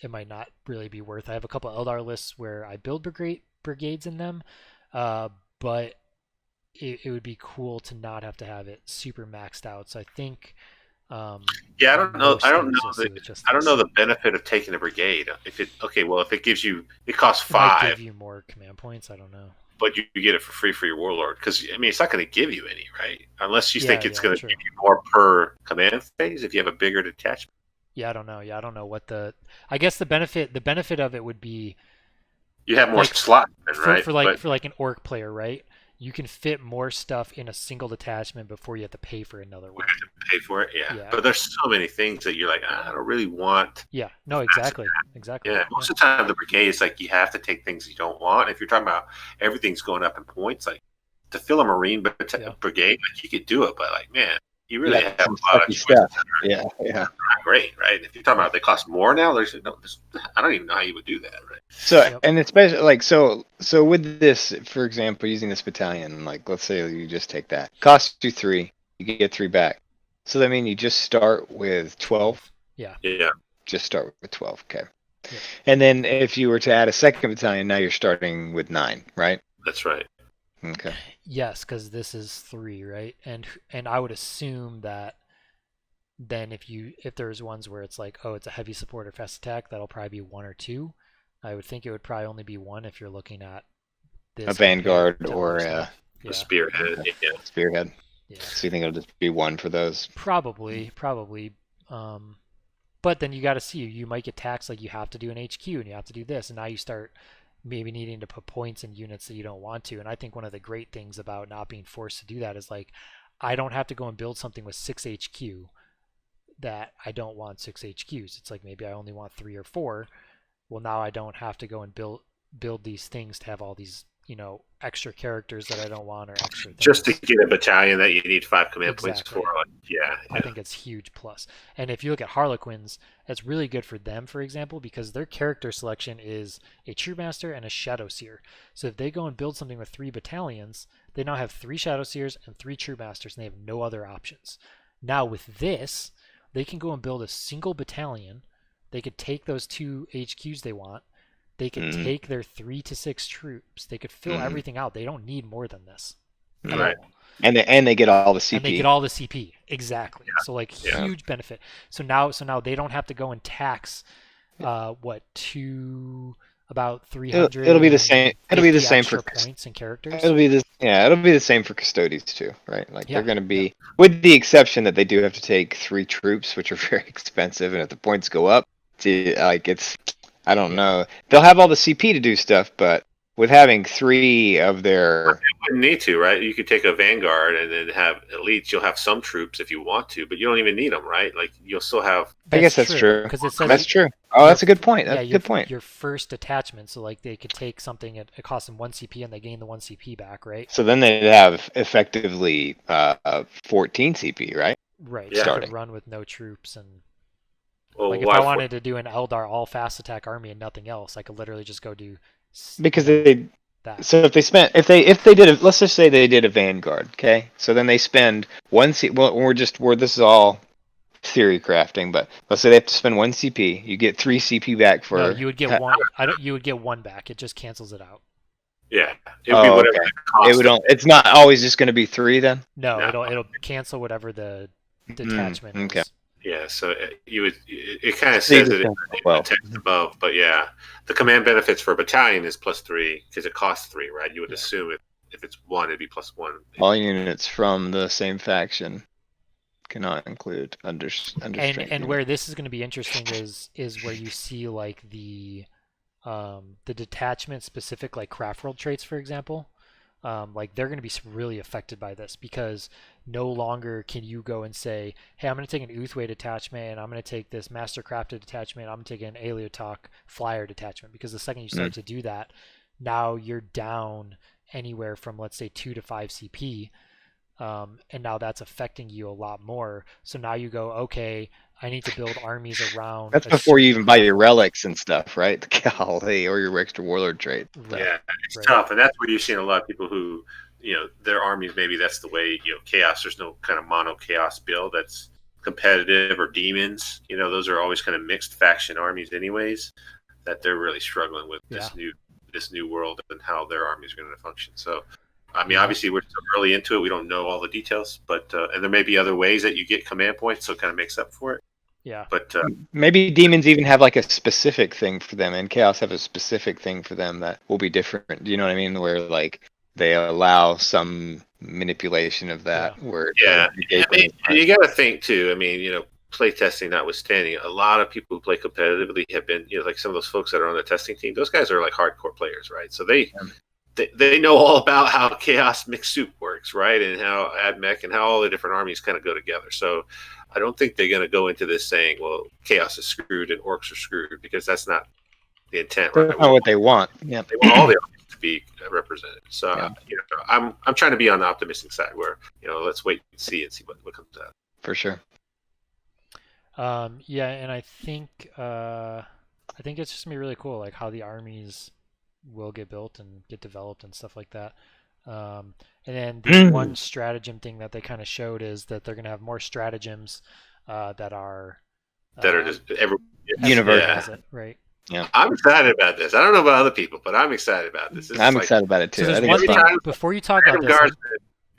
[SPEAKER 1] it might not really be worth. I have a couple Eldar lists where I build brigades in them, but it would be cool to not have to have it super maxed out. So I think.
[SPEAKER 2] Yeah, I don't know.
[SPEAKER 1] most
[SPEAKER 2] I don't
[SPEAKER 1] things
[SPEAKER 2] know.
[SPEAKER 1] you'll see with just
[SPEAKER 2] I don't
[SPEAKER 1] this.
[SPEAKER 2] know the benefit of taking a brigade. If it gives you, it costs
[SPEAKER 1] It might
[SPEAKER 2] 5,
[SPEAKER 1] give you more command points. I don't know.
[SPEAKER 2] but you get it for free for your warlord. Because I mean, it's not going to give you any, right? Unless you think it's
[SPEAKER 1] Yeah,
[SPEAKER 2] going to
[SPEAKER 1] true.
[SPEAKER 2] give you more per command phase if you have a bigger detachment.
[SPEAKER 1] Yeah, I don't know. Yeah, I don't know what I guess the benefit of it would be
[SPEAKER 2] You have more
[SPEAKER 1] like
[SPEAKER 2] slots, right?
[SPEAKER 1] for
[SPEAKER 2] But
[SPEAKER 1] like an orc player, right? You can fit more stuff in a single detachment before you have to pay for another
[SPEAKER 2] we
[SPEAKER 1] one.
[SPEAKER 2] have to pay for it, yeah.
[SPEAKER 1] Yeah.
[SPEAKER 2] But there's so many things that you're like, I don't really want.
[SPEAKER 1] Yeah. No, exactly.
[SPEAKER 2] Yeah, most of the time the brigade is like you have to take things you don't want. If you're talking about everything's going up in points, like to fill a marine brigade, like you could do it, but like man, you really have a lot of choices.
[SPEAKER 3] Yeah.
[SPEAKER 2] Not great, right? If you're talking about they cost more now, I don't even know how you would do that, right?
[SPEAKER 3] So and especially like so with this, for example, using this battalion, like let's say you just take that, costs you 3, you get 3 back. So that means you just start with 12.
[SPEAKER 1] Yeah.
[SPEAKER 3] Just start with 12. Okay.
[SPEAKER 1] Yeah.
[SPEAKER 3] And then if you were to add a second battalion, now you're starting with 9, right?
[SPEAKER 2] That's right.
[SPEAKER 3] Okay.
[SPEAKER 1] Yes, because this is 3, right? And I would assume that then if there's ones where it's like, oh, it's a heavy support or fast attack, that'll probably be 1 or 2. I would think it would probably only be 1 if you're looking at this
[SPEAKER 3] A vanguard or
[SPEAKER 1] a
[SPEAKER 2] spearhead.
[SPEAKER 3] Okay. Yeah. Spearhead.
[SPEAKER 1] Yeah.
[SPEAKER 3] So you think it'll just be 1 for those?
[SPEAKER 1] Probably. But then you got to see, you might get taxed like you have to do an HQ and you have to do this, and now you start maybe needing to put points in units that you don't want to. And I think one of the great things about not being forced to do that is like, I don't have to go and build something with 6 HQ that I don't want 6 HQs. It's like maybe I only want 3 or 4. Well, now I don't have to go and build these things to have all these, extra characters that I don't want or extra things.
[SPEAKER 2] Just to get a battalion that you need 5 command points for.
[SPEAKER 1] I think it's huge plus. And if you look at Harlequins, that's really good for them, for example, because their character selection is a True Master and a Shadow Seer. So if they go and build something with 3 battalions, they now have 3 Shadow Seers and 3 True Masters, and they have no other options. Now with this, they can go and build a single battalion. They could take those 2 HQs they want. They could take their 3 to 6 troops. They could fill everything out. They don't need more than this.
[SPEAKER 2] Right.
[SPEAKER 3] And they get all the CP.
[SPEAKER 1] And they get all the CP. Exactly. Yeah. So like huge benefit. So now they don't have to go and tax about 300.
[SPEAKER 3] It'll be the same. It'll be the same for
[SPEAKER 1] points and characters.
[SPEAKER 3] It'll be the same for custodies too, right? Like they're going to be, with the exception that they do have to take 3 troops, which are very expensive, and if the points go up, I don't know. They'll have all the CP to do stuff, but with having 3 of their,
[SPEAKER 2] you wouldn't need to, right? You could take a vanguard and then have elites. You'll have some troops if you want to, but you don't even need them, right? Like you'll still have.
[SPEAKER 3] I guess that's true.
[SPEAKER 1] Because it says
[SPEAKER 3] that's true. Oh, that's a good point. That's a good point.
[SPEAKER 1] Your first attachment, so like they could take something, it costs them 1 CP and they gain the 1 CP back, right?
[SPEAKER 3] So then they'd have effectively 14 CP, right?
[SPEAKER 1] Right.
[SPEAKER 2] Yeah.
[SPEAKER 1] Starting. Could run with no troops and.
[SPEAKER 2] Well,
[SPEAKER 1] like if I wanted to do an Eldar all fast attack army and nothing else, I could literally just go do
[SPEAKER 3] Because
[SPEAKER 1] you know,
[SPEAKER 3] they
[SPEAKER 1] that.
[SPEAKER 3] so if they did a, let's just say they did a Vanguard, okay? So then they spend one C. Well, we're this is all theory crafting, but let's say they have to spend one CP. You get 3 CP back
[SPEAKER 1] No,
[SPEAKER 3] for.
[SPEAKER 1] you would get one. I don't. You would get one back. It just cancels it out.
[SPEAKER 2] Yeah, it would be
[SPEAKER 3] Oh,
[SPEAKER 2] whatever
[SPEAKER 3] okay.
[SPEAKER 2] the
[SPEAKER 3] It
[SPEAKER 2] cost
[SPEAKER 3] would.
[SPEAKER 2] of.
[SPEAKER 3] It's not always just going to be 3 then.
[SPEAKER 1] No,
[SPEAKER 2] No,
[SPEAKER 1] it'll cancel whatever the detachment
[SPEAKER 3] Okay.
[SPEAKER 1] is.
[SPEAKER 2] yeah. So you would. It kind of
[SPEAKER 3] See
[SPEAKER 2] says
[SPEAKER 3] the
[SPEAKER 2] it in
[SPEAKER 3] sense.
[SPEAKER 2] the
[SPEAKER 3] Well,
[SPEAKER 2] text above, but yeah, the command benefits for a battalion is +3 because it costs 3, right? You would
[SPEAKER 1] Yeah.
[SPEAKER 2] assume if it's 1, it'd be +1.
[SPEAKER 3] all units from the same faction cannot include under
[SPEAKER 1] And
[SPEAKER 3] strength.
[SPEAKER 1] where this is going to be interesting is where you see like the detachment specific like craft world traits, for example. Like they're going to be really affected by this because no longer can you go and say, hey, I'm going to take an Uthway detachment and I'm going to take this Mastercrafted detachment, I'm going to take an Aleotok flyer detachment, because the second you start to do that, now you're down anywhere from, let's say, 2 to 5 CP. And now that's affecting you a lot more. So now you go, okay, I need to build armies around
[SPEAKER 3] That's
[SPEAKER 1] a
[SPEAKER 3] before you
[SPEAKER 1] certain
[SPEAKER 3] even buy your
[SPEAKER 1] craft.
[SPEAKER 3] relics and stuff, right? Golly, or your extra warlord trait stuff.
[SPEAKER 1] Right,
[SPEAKER 2] Yeah, it's
[SPEAKER 1] right.
[SPEAKER 2] tough, and that's where you're seeing a lot of people who, their armies, maybe that's the way, chaos. There's no kind of mono chaos build that's competitive, or demons. Those are always kind of mixed faction armies, anyways. That they're really struggling with
[SPEAKER 1] Yeah.
[SPEAKER 2] this new world and how their armies are going to function. So, I mean,
[SPEAKER 1] Yeah.
[SPEAKER 2] obviously we're still early into it. We don't know all the details, but and there may be other ways that you get command points, so it kind of makes up for it.
[SPEAKER 1] Yeah.
[SPEAKER 2] But
[SPEAKER 3] Maybe demons even have like a specific thing for them, and chaos have a specific thing for them that will be different. Do you know what I mean? Where like they allow some manipulation of that. Where
[SPEAKER 2] yeah,
[SPEAKER 3] the
[SPEAKER 2] I mean, you got to think too. I mean, playtesting notwithstanding, a lot of people who play competitively have been, like some of those folks that are on the testing team. Those guys are like hardcore players, right? So they know all about how chaos mixed soup works, right? And how AdMech and how all the different armies kind of go together. So I don't think they're going to go into this saying, well, chaos is screwed and orcs are screwed, because that's not the intent, right?
[SPEAKER 3] That's not what they want. Yeah.
[SPEAKER 2] They want all the armies to be represented. So
[SPEAKER 3] Yeah.
[SPEAKER 2] I'm trying to be on the optimistic side, where let's wait and see what comes out.
[SPEAKER 3] For sure.
[SPEAKER 1] Yeah, and I think it's just gonna be really cool, like how the armies will get built and get developed and stuff like that. And then the one stratagem thing that they kind of showed is that they're gonna have more stratagems that are
[SPEAKER 2] Just every
[SPEAKER 3] Universal.
[SPEAKER 2] Yeah.
[SPEAKER 1] has it, right?
[SPEAKER 3] Yeah.
[SPEAKER 2] I'm excited about this. I don't know about other people, but I'm excited about this.
[SPEAKER 3] I'm excited about it too.
[SPEAKER 1] So
[SPEAKER 3] I
[SPEAKER 1] there's
[SPEAKER 3] think
[SPEAKER 1] one
[SPEAKER 3] it's
[SPEAKER 1] thing
[SPEAKER 3] fun.
[SPEAKER 1] before you talk about this.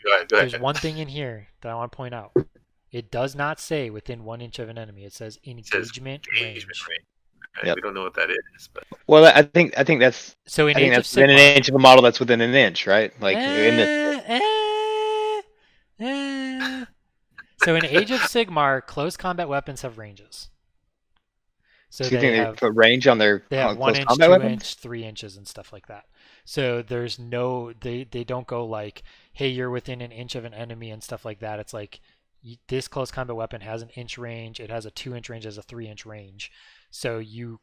[SPEAKER 2] Go ahead.
[SPEAKER 1] There's one thing in here that I want to point out. It does not say within 1 inch of an enemy. It says engagement range.
[SPEAKER 2] Right?
[SPEAKER 3] Yep.
[SPEAKER 2] We don't know what that is, but
[SPEAKER 3] Well, I think that's
[SPEAKER 1] So in
[SPEAKER 3] I think
[SPEAKER 1] Age of
[SPEAKER 3] that's within an
[SPEAKER 1] Sigmar,
[SPEAKER 3] inch of a model that's within an inch, right? Like in this.
[SPEAKER 1] So in Age of Sigmar, close combat weapons have ranges. So
[SPEAKER 3] Do you
[SPEAKER 1] they
[SPEAKER 3] think they
[SPEAKER 1] have
[SPEAKER 3] put range on their
[SPEAKER 1] they have 1
[SPEAKER 3] close
[SPEAKER 1] inch,
[SPEAKER 3] combat
[SPEAKER 1] 2
[SPEAKER 3] weapons?
[SPEAKER 1] inch, 3 inches, and stuff like that. So there's no they don't go like, hey, you're within an inch of an enemy and stuff like that. It's like this close combat weapon has an inch range, it has a 2 inch range, it has a 3 inch range. So you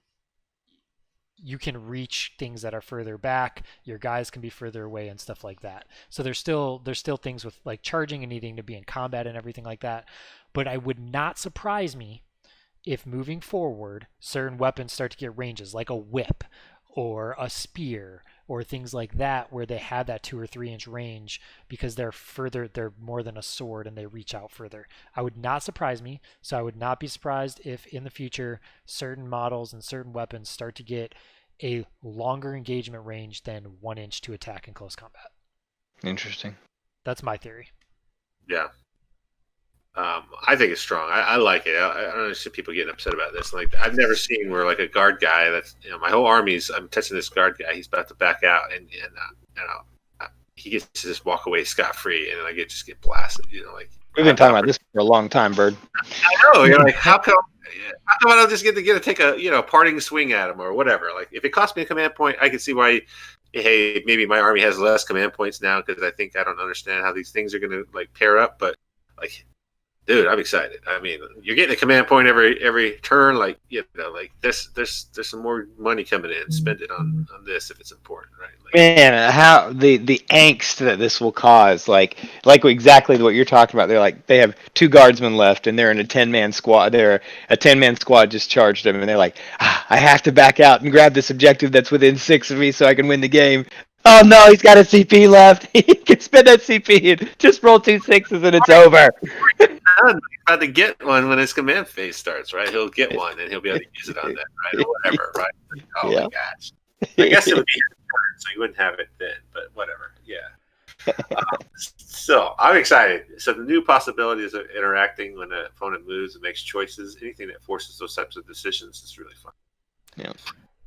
[SPEAKER 1] can reach things that are further back, your guys can be further away and stuff like that. So there's still things with like charging and needing to be in combat and everything like that. But I would not surprise me if moving forward certain weapons start to get ranges, like a whip or a spear or things like that, where they have that 2 or 3 inch range because they're more than a sword and they reach out further. I would not surprise me. So I would not be surprised if in the future certain models and certain weapons start to get a longer engagement range than 1 inch to attack in close combat.
[SPEAKER 3] Interesting.
[SPEAKER 1] That's my theory.
[SPEAKER 2] Yeah. I think it's strong. I like it. I don't understand people getting upset about this. Like, I've never seen where like a guard guy that's, my whole army's, I'm touching this guard guy. He's about to back out, and he gets to just walk away scot free, and I just get blasted. Like
[SPEAKER 3] We've been talking about this for a long time, Bird.
[SPEAKER 2] I know. You're like, how come I don't just get to take a parting swing at him or whatever? Like, if it costs me a command point, I can see why. Hey, maybe my army has less command points now because I don't understand how these things are going to like pair up, but like. Dude, I'm excited. I mean, you're getting a command point every turn. Like like there's some more money coming in. Spend it on this if it's important, right? Like,
[SPEAKER 3] Man, how the angst that this will cause, like exactly what you're talking about. They're like they have 2 guardsmen left, and they're in a 10-man squad. They're a 10-man squad just charged them, and they're like, I have to back out and grab this objective that's within 6 of me so I can win the game. Oh no, he's got a CP left. He can spend that CP and just roll 2 6s and it's over.
[SPEAKER 2] he's about to get one when his command phase starts, right? He'll get one and he'll be able to use it on that, right, or whatever, right? Like, oh
[SPEAKER 3] Yeah.
[SPEAKER 2] my gosh! I guess it would be his turn, so you wouldn't have it then, but whatever. Yeah. So I'm excited. So the new possibilities of interacting when an opponent moves and makes choices, anything that forces those types of decisions is really fun.
[SPEAKER 3] Yeah.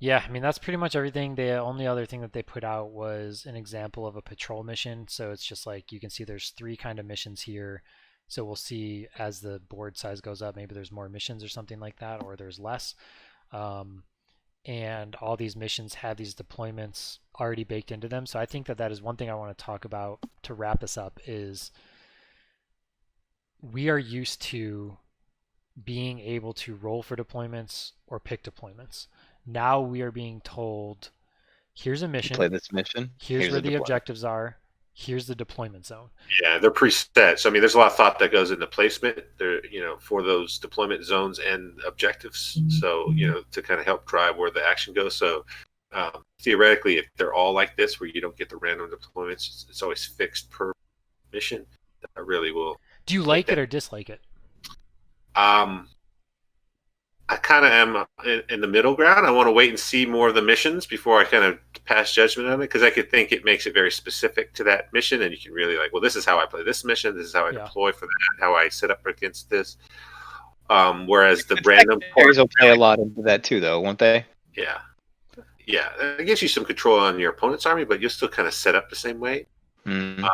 [SPEAKER 1] Yeah, I mean that's pretty much everything. The only other thing that they put out was an example of a patrol mission. So it's just like you can see there's 3 kind of missions here. So we'll see as the board size goes up, maybe there's more missions or something like that, or there's less. And all these missions have these deployments already baked into them. So I think that that is one thing I want to talk about to wrap this up is we are used to being able to roll for deployments or pick deployments. Now we are being told, here's a mission.
[SPEAKER 3] Play this mission.
[SPEAKER 1] Here's where the objectives are. Here's the deployment zone.
[SPEAKER 2] Yeah, they're preset. So I mean, there's a lot of thought that goes into placement. There, for those deployment zones and objectives. So to kind of help drive where the action goes. So theoretically, if they're all like this, where you don't get the random deployments, it's always fixed per mission. That really will.
[SPEAKER 1] Do you like it or dislike it?
[SPEAKER 2] I kind of am in the middle ground. I want to wait and see more of the missions before I kind of pass judgment on it, because I could think it makes it very specific to that mission, and you can really like, well, this is how I play this mission. This is how I deploy for that. How I set up against this. Whereas the random
[SPEAKER 3] players will play a lot into that too, though, won't they?
[SPEAKER 2] Yeah. It gives you some control on your opponent's army, but you'll still kind of set up the same way.
[SPEAKER 3] Mm.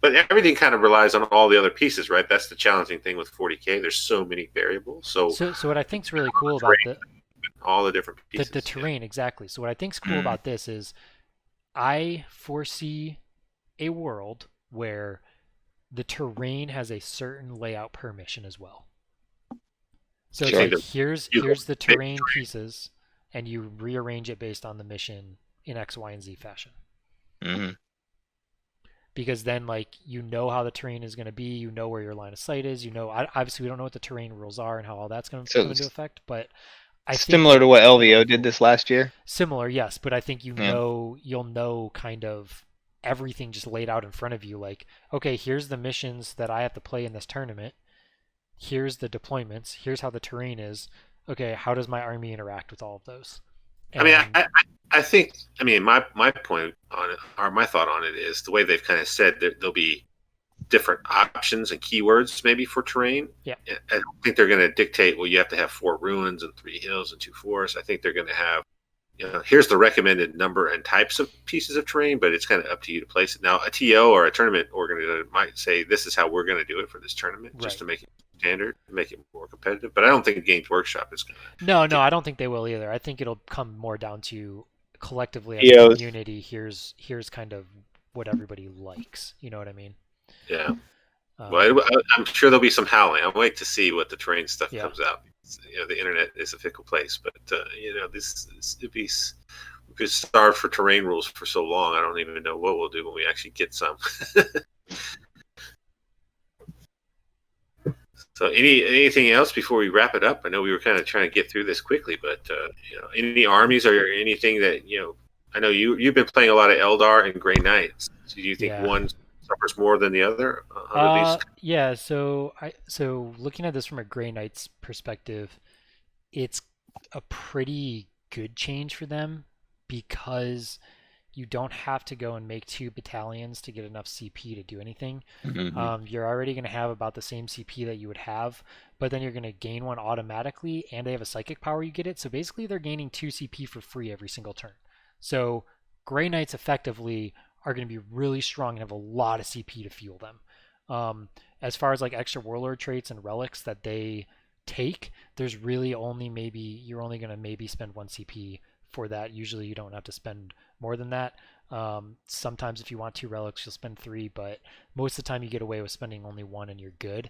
[SPEAKER 2] But everything kind of relies on all the other pieces, right? That's the challenging thing with 40K. There's so many variables. So
[SPEAKER 1] what I think is really cool about
[SPEAKER 2] all the different pieces,
[SPEAKER 1] the terrain, exactly. So what I think is cool about this is I foresee a world where the terrain has a certain layout per mission as well. So it's like here's the terrain pieces, and you rearrange it based on the mission in X, Y, and Z fashion.
[SPEAKER 3] Mm-hmm.
[SPEAKER 1] Because then, like, how the terrain is going to be, where your line of sight is, obviously we don't know what the terrain rules are and how all that's going to come into effect, but I
[SPEAKER 3] similar to what LVO did this last year?
[SPEAKER 1] Similar, yes, but I think you'll know kind of everything just laid out in front of you, like, okay, here's the missions that I have to play in this tournament, here's the deployments, here's how the terrain is, okay, how does my army interact with all of those?
[SPEAKER 2] And I think my point on it, or my thought on it, is the way they've kind of said that there'll be different options and keywords maybe for terrain.
[SPEAKER 1] Yeah.
[SPEAKER 2] I don't think they're going to dictate, well, you have to have 4 ruins and 3 hills and 2 forests. I think they're going to have, here's the recommended number and types of pieces of terrain, but it's kind of up to you to place it. Now, a TO or a tournament organizer might say, this is how we're going to do it for this tournament, just to make it standard, to make it more competitive. But I don't think Games Workshop is going to.
[SPEAKER 1] No, I don't think they will either. I think it'll come more down to collectively as a community, here's kind of what everybody likes. You know what I mean?
[SPEAKER 2] Yeah. Well, I'm sure there'll be some howling. I'll wait to see what the terrain stuff comes out. The internet is a fickle place, but we could starve for terrain rules for so long. I don't even know what we'll do when we actually get some. So, anything else before we wrap it up? I know we were kind of trying to get through this quickly, but any armies or anything that I know you've been playing a lot of Eldar and Grey Knights. So do you think one suffers more than the other?
[SPEAKER 1] Yeah. So looking at this from a Grey Knight's perspective, it's a pretty good change for them because you don't have to go and make 2 battalions to get enough CP to do anything.
[SPEAKER 3] Mm-hmm.
[SPEAKER 1] You're already going to have about the same CP that you would have, but then you're going to gain 1 automatically, and they have a psychic power you get it. So basically they're gaining 2 CP for free every single turn. So Grey Knights effectively are going to be really strong and have a lot of CP to fuel them. As far as like extra warlord traits and relics that they take, there's really you're only going to maybe spend 1 CP for that. Usually you don't have to spend more than that. Sometimes if you want 2 relics, you'll spend 3, but most of the time you get away with spending only 1 and you're good.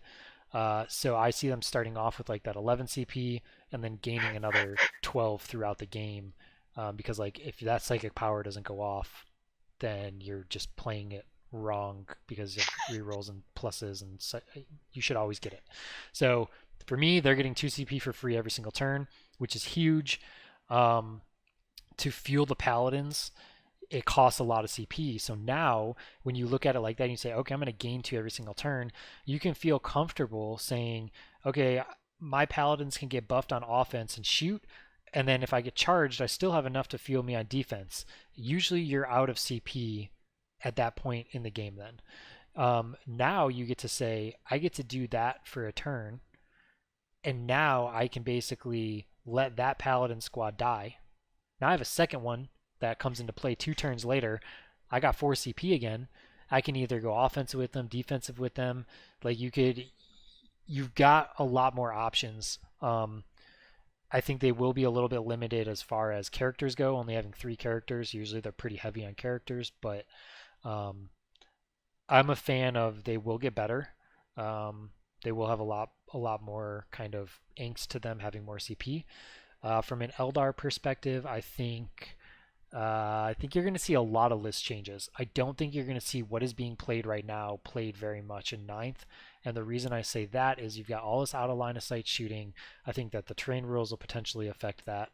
[SPEAKER 1] So I see them starting off with like that 11 CP and then gaining another 12 throughout the game, because like if that psychic power doesn't go off, then you're just playing it wrong because of rerolls and pluses, and you should always get it. So for me, they're getting 2 CP for free every single turn, which is huge. To fuel the paladins, it costs a lot of CP. So now when you look at it like that and you say, okay, I'm going to gain 2 every single turn, you can feel comfortable saying, okay, my paladins can get buffed on offense and shoot, and then if I get charged, I still have enough to fuel me on defense. Usually you're out of CP at that point in the game then. Now you get to say, I get to do that for a turn, and now I can basically let that paladin squad die. Now I have a second one that comes into play 2 turns later. I got 4 CP again. I can either go offensive with them, defensive with them. Like you've got a lot more options. I think they will be a little bit limited as far as characters go, only having 3 characters. Usually they're pretty heavy on characters, but I'm a fan of they will get better. They will have a lot more kind of angst to them having more CP. From an Eldar perspective, I think you're going to see a lot of list changes. I don't think you're going to see what is being played right now played very much in 9th. And the reason I say that is you've got all this out of line of sight shooting. I think that the terrain rules will potentially affect that.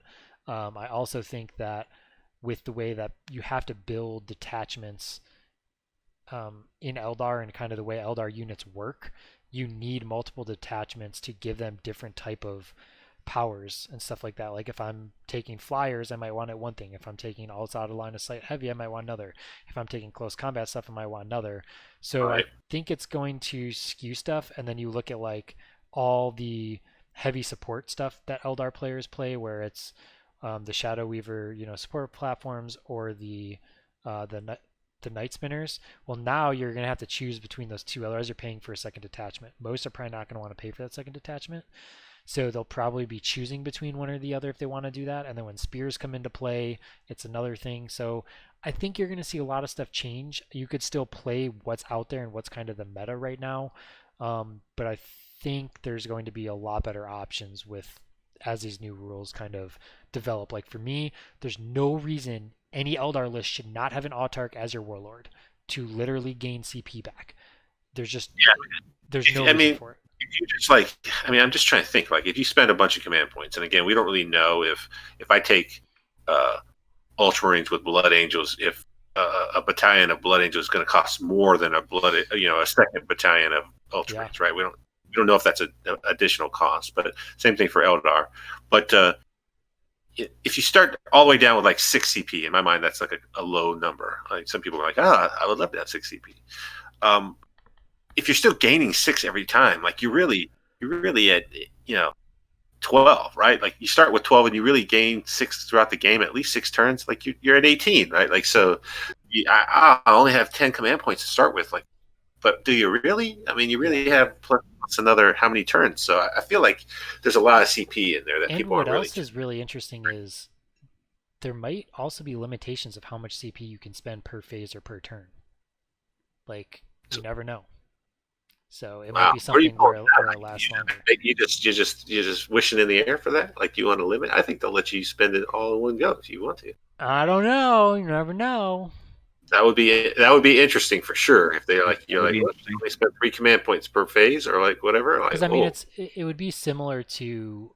[SPEAKER 1] I also think that with the way that you have to build detachments in Eldar and kind of the way Eldar units work, you need multiple detachments to give them different type of powers and stuff like that. Like if I'm taking flyers, I might want it one thing. If I'm taking all out of line of sight heavy, I might want another. If I'm taking close combat stuff, I might want another. So
[SPEAKER 2] Right.
[SPEAKER 1] I think it's going to skew stuff. And then you look at like all the heavy support stuff that Eldar players play, where it's the Shadow Weaver, support platforms, or the Night Spinners. Well, now you're going to have to choose between those two. Otherwise, you're paying for a second detachment. Most are probably not going to want to pay for that second detachment. So they'll probably be choosing between one or the other if they want to do that. And then when spears come into play, it's another thing. So I think you're going to see a lot of stuff change. You could still play what's out there and what's kind of the meta right now. But I think there's going to be a lot better options as these new rules kind of develop. Like for me, there's no reason any Eldar list should not have an Autarch as your warlord to literally gain CP back. There's no reason for it.
[SPEAKER 2] If you just I'm just trying to think, like if you spend a bunch of command points, and again, we don't really know if I take Ultramarines with Blood Angels, if a battalion of Blood Angels is going to cost more than a second battalion of Ultramarines, right? We don't know if that's an additional cost, but same thing for Eldar. But if you start all the way down with like 6 CP, in my mind, that's like a low number. Like some people are like, I would love to have 6 CP. If you're still gaining 6 every time, like you're really at 12, right? Like you start with 12 and you really gain 6 throughout the game, at least 6 turns. Like you're at 18, right? Like so, I only have 10 command points to start with. Like, but do you really? I mean, you really have plus another how many turns? So I feel like there's a lot of CP in there that people are really.
[SPEAKER 1] And what else is really interesting is there might also be limitations of how much CP you can spend per phase or per turn. Like you never know. So it might be something where it lasts longer.
[SPEAKER 2] You just wishing in the air for that? Like you want to limit? I think they'll let you spend it all in one go if you want to.
[SPEAKER 1] I don't know. You never know.
[SPEAKER 2] That would be interesting for sure. If they're like they spend 3 command points per phase or like whatever.
[SPEAKER 1] Because like, it would be similar to.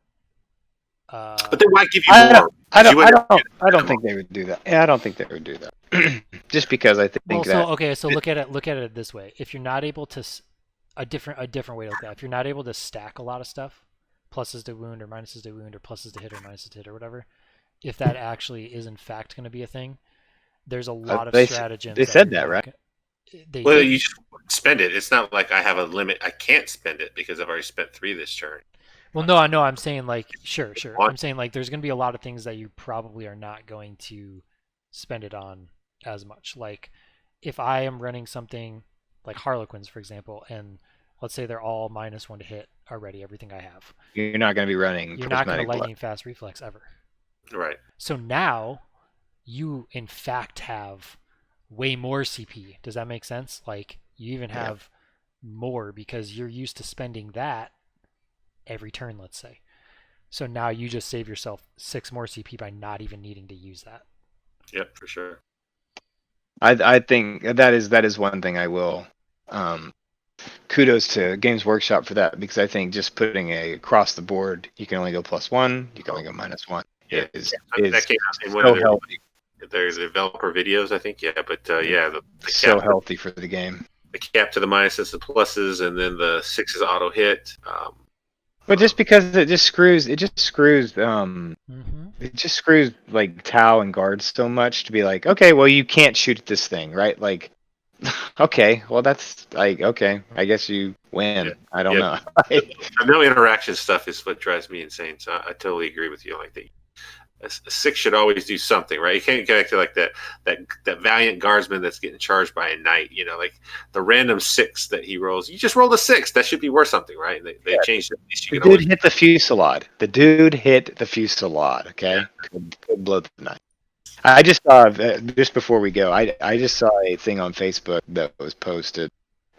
[SPEAKER 2] But then why give you more?
[SPEAKER 3] I don't think they would do that. Yeah, I don't think they would do that. Just because I think that.
[SPEAKER 1] So look at it this way. If you're not able to. A different way to look at it. If you're not able to stack a lot of stuff, pluses to wound or minuses to wound or pluses to hit or minuses to hit or whatever, if that actually is in fact going to be a thing, there's a lot of stratagems.
[SPEAKER 3] They said that, right?
[SPEAKER 2] You just spend it. It's not like I have a limit. I can't spend it because I've already spent 3 this turn.
[SPEAKER 1] Well, no, I know. I'm saying like, sure. I'm saying like there's going to be a lot of things that you probably are not going to spend it on as much. Like if I am running something like Harlequins, for example, and let's say they're all -1 to hit already, everything I have.
[SPEAKER 3] You're not going to be running.
[SPEAKER 1] You're not going to lightning fast reflex ever.
[SPEAKER 2] Right.
[SPEAKER 1] So now you, in fact, have way more CP. Does that make sense? Like you even have more because you're used to spending that every turn, let's say. So now you just save yourself 6 more CP by not even needing to use that.
[SPEAKER 2] Yep, for sure.
[SPEAKER 3] I think that is one thing I will. Kudos to Games Workshop for that, because I think just putting a across the board, you can only go +1, you can only go -1.
[SPEAKER 2] Yeah.
[SPEAKER 3] Is
[SPEAKER 2] That came out in one
[SPEAKER 3] so
[SPEAKER 2] of
[SPEAKER 3] healthy.
[SPEAKER 2] their developer videos, I think. Yeah, but yeah, the
[SPEAKER 3] So
[SPEAKER 2] cap,
[SPEAKER 3] healthy for the game.
[SPEAKER 2] the cap to the minuses, the pluses, and then the 6s auto hit.
[SPEAKER 3] But just because it just screws like Tau and guards so much to be like, okay, well you can't shoot at this thing, right? Like, okay, well that's like, okay, I guess you win.
[SPEAKER 2] Yeah.
[SPEAKER 3] I don't know.
[SPEAKER 2] The no interaction stuff is what drives me insane. So I totally agree with you. Like a 6 should always do something, right? You can't get back to like that valiant guardsman that's getting charged by a knight. You know, like the random 6 that he rolls. You just rolled a 6. That should be worth something, right? And they changed it. At least you
[SPEAKER 3] The
[SPEAKER 2] can
[SPEAKER 3] dude
[SPEAKER 2] always
[SPEAKER 3] hit the fusillade. The dude hit the fusillade. Okay, could blow the knight. I just saw just before we go. I just saw a thing on Facebook that was posted,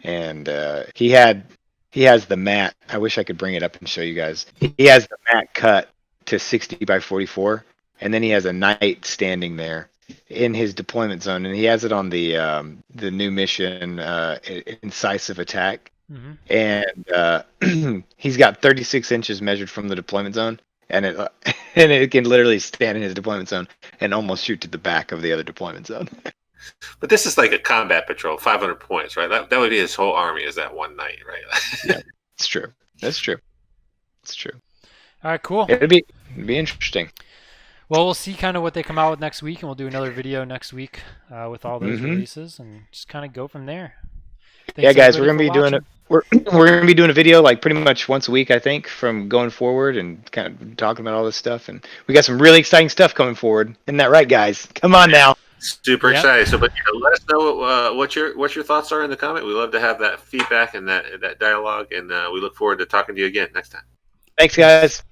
[SPEAKER 3] and he has the mat. I wish I could bring it up and show you guys. He has the mat cut to 60 by 44, and then he has a knight standing there in his deployment zone, and he has it on the new mission, incisive attack, and he's got 36 inches measured from the deployment zone. And it can literally stand in his deployment zone and almost shoot to the back of the other deployment zone.
[SPEAKER 2] But this is like a combat patrol, 500 points, right? That would be his whole army is that one knight, right?
[SPEAKER 3] Yeah, it's true. That's true. It's true.
[SPEAKER 1] All right, cool.
[SPEAKER 3] It'd be interesting.
[SPEAKER 1] Well, we'll see kind of what they come out with next week, and we'll do another video next week with all those releases, and just kind of go from there. Thanks,
[SPEAKER 3] yeah, guys, we're gonna be
[SPEAKER 1] watching.
[SPEAKER 3] doing we're gonna be doing a video like pretty much once a week, I think, from going forward and kind of talking about all this stuff. And we got some really exciting stuff coming forward. Isn't that right, guys? Come on now.
[SPEAKER 2] Super excited. So, but let us know what your thoughts are in the comment. We love to have that feedback and that dialogue, and we look forward to talking to you again next time.
[SPEAKER 3] Thanks, guys.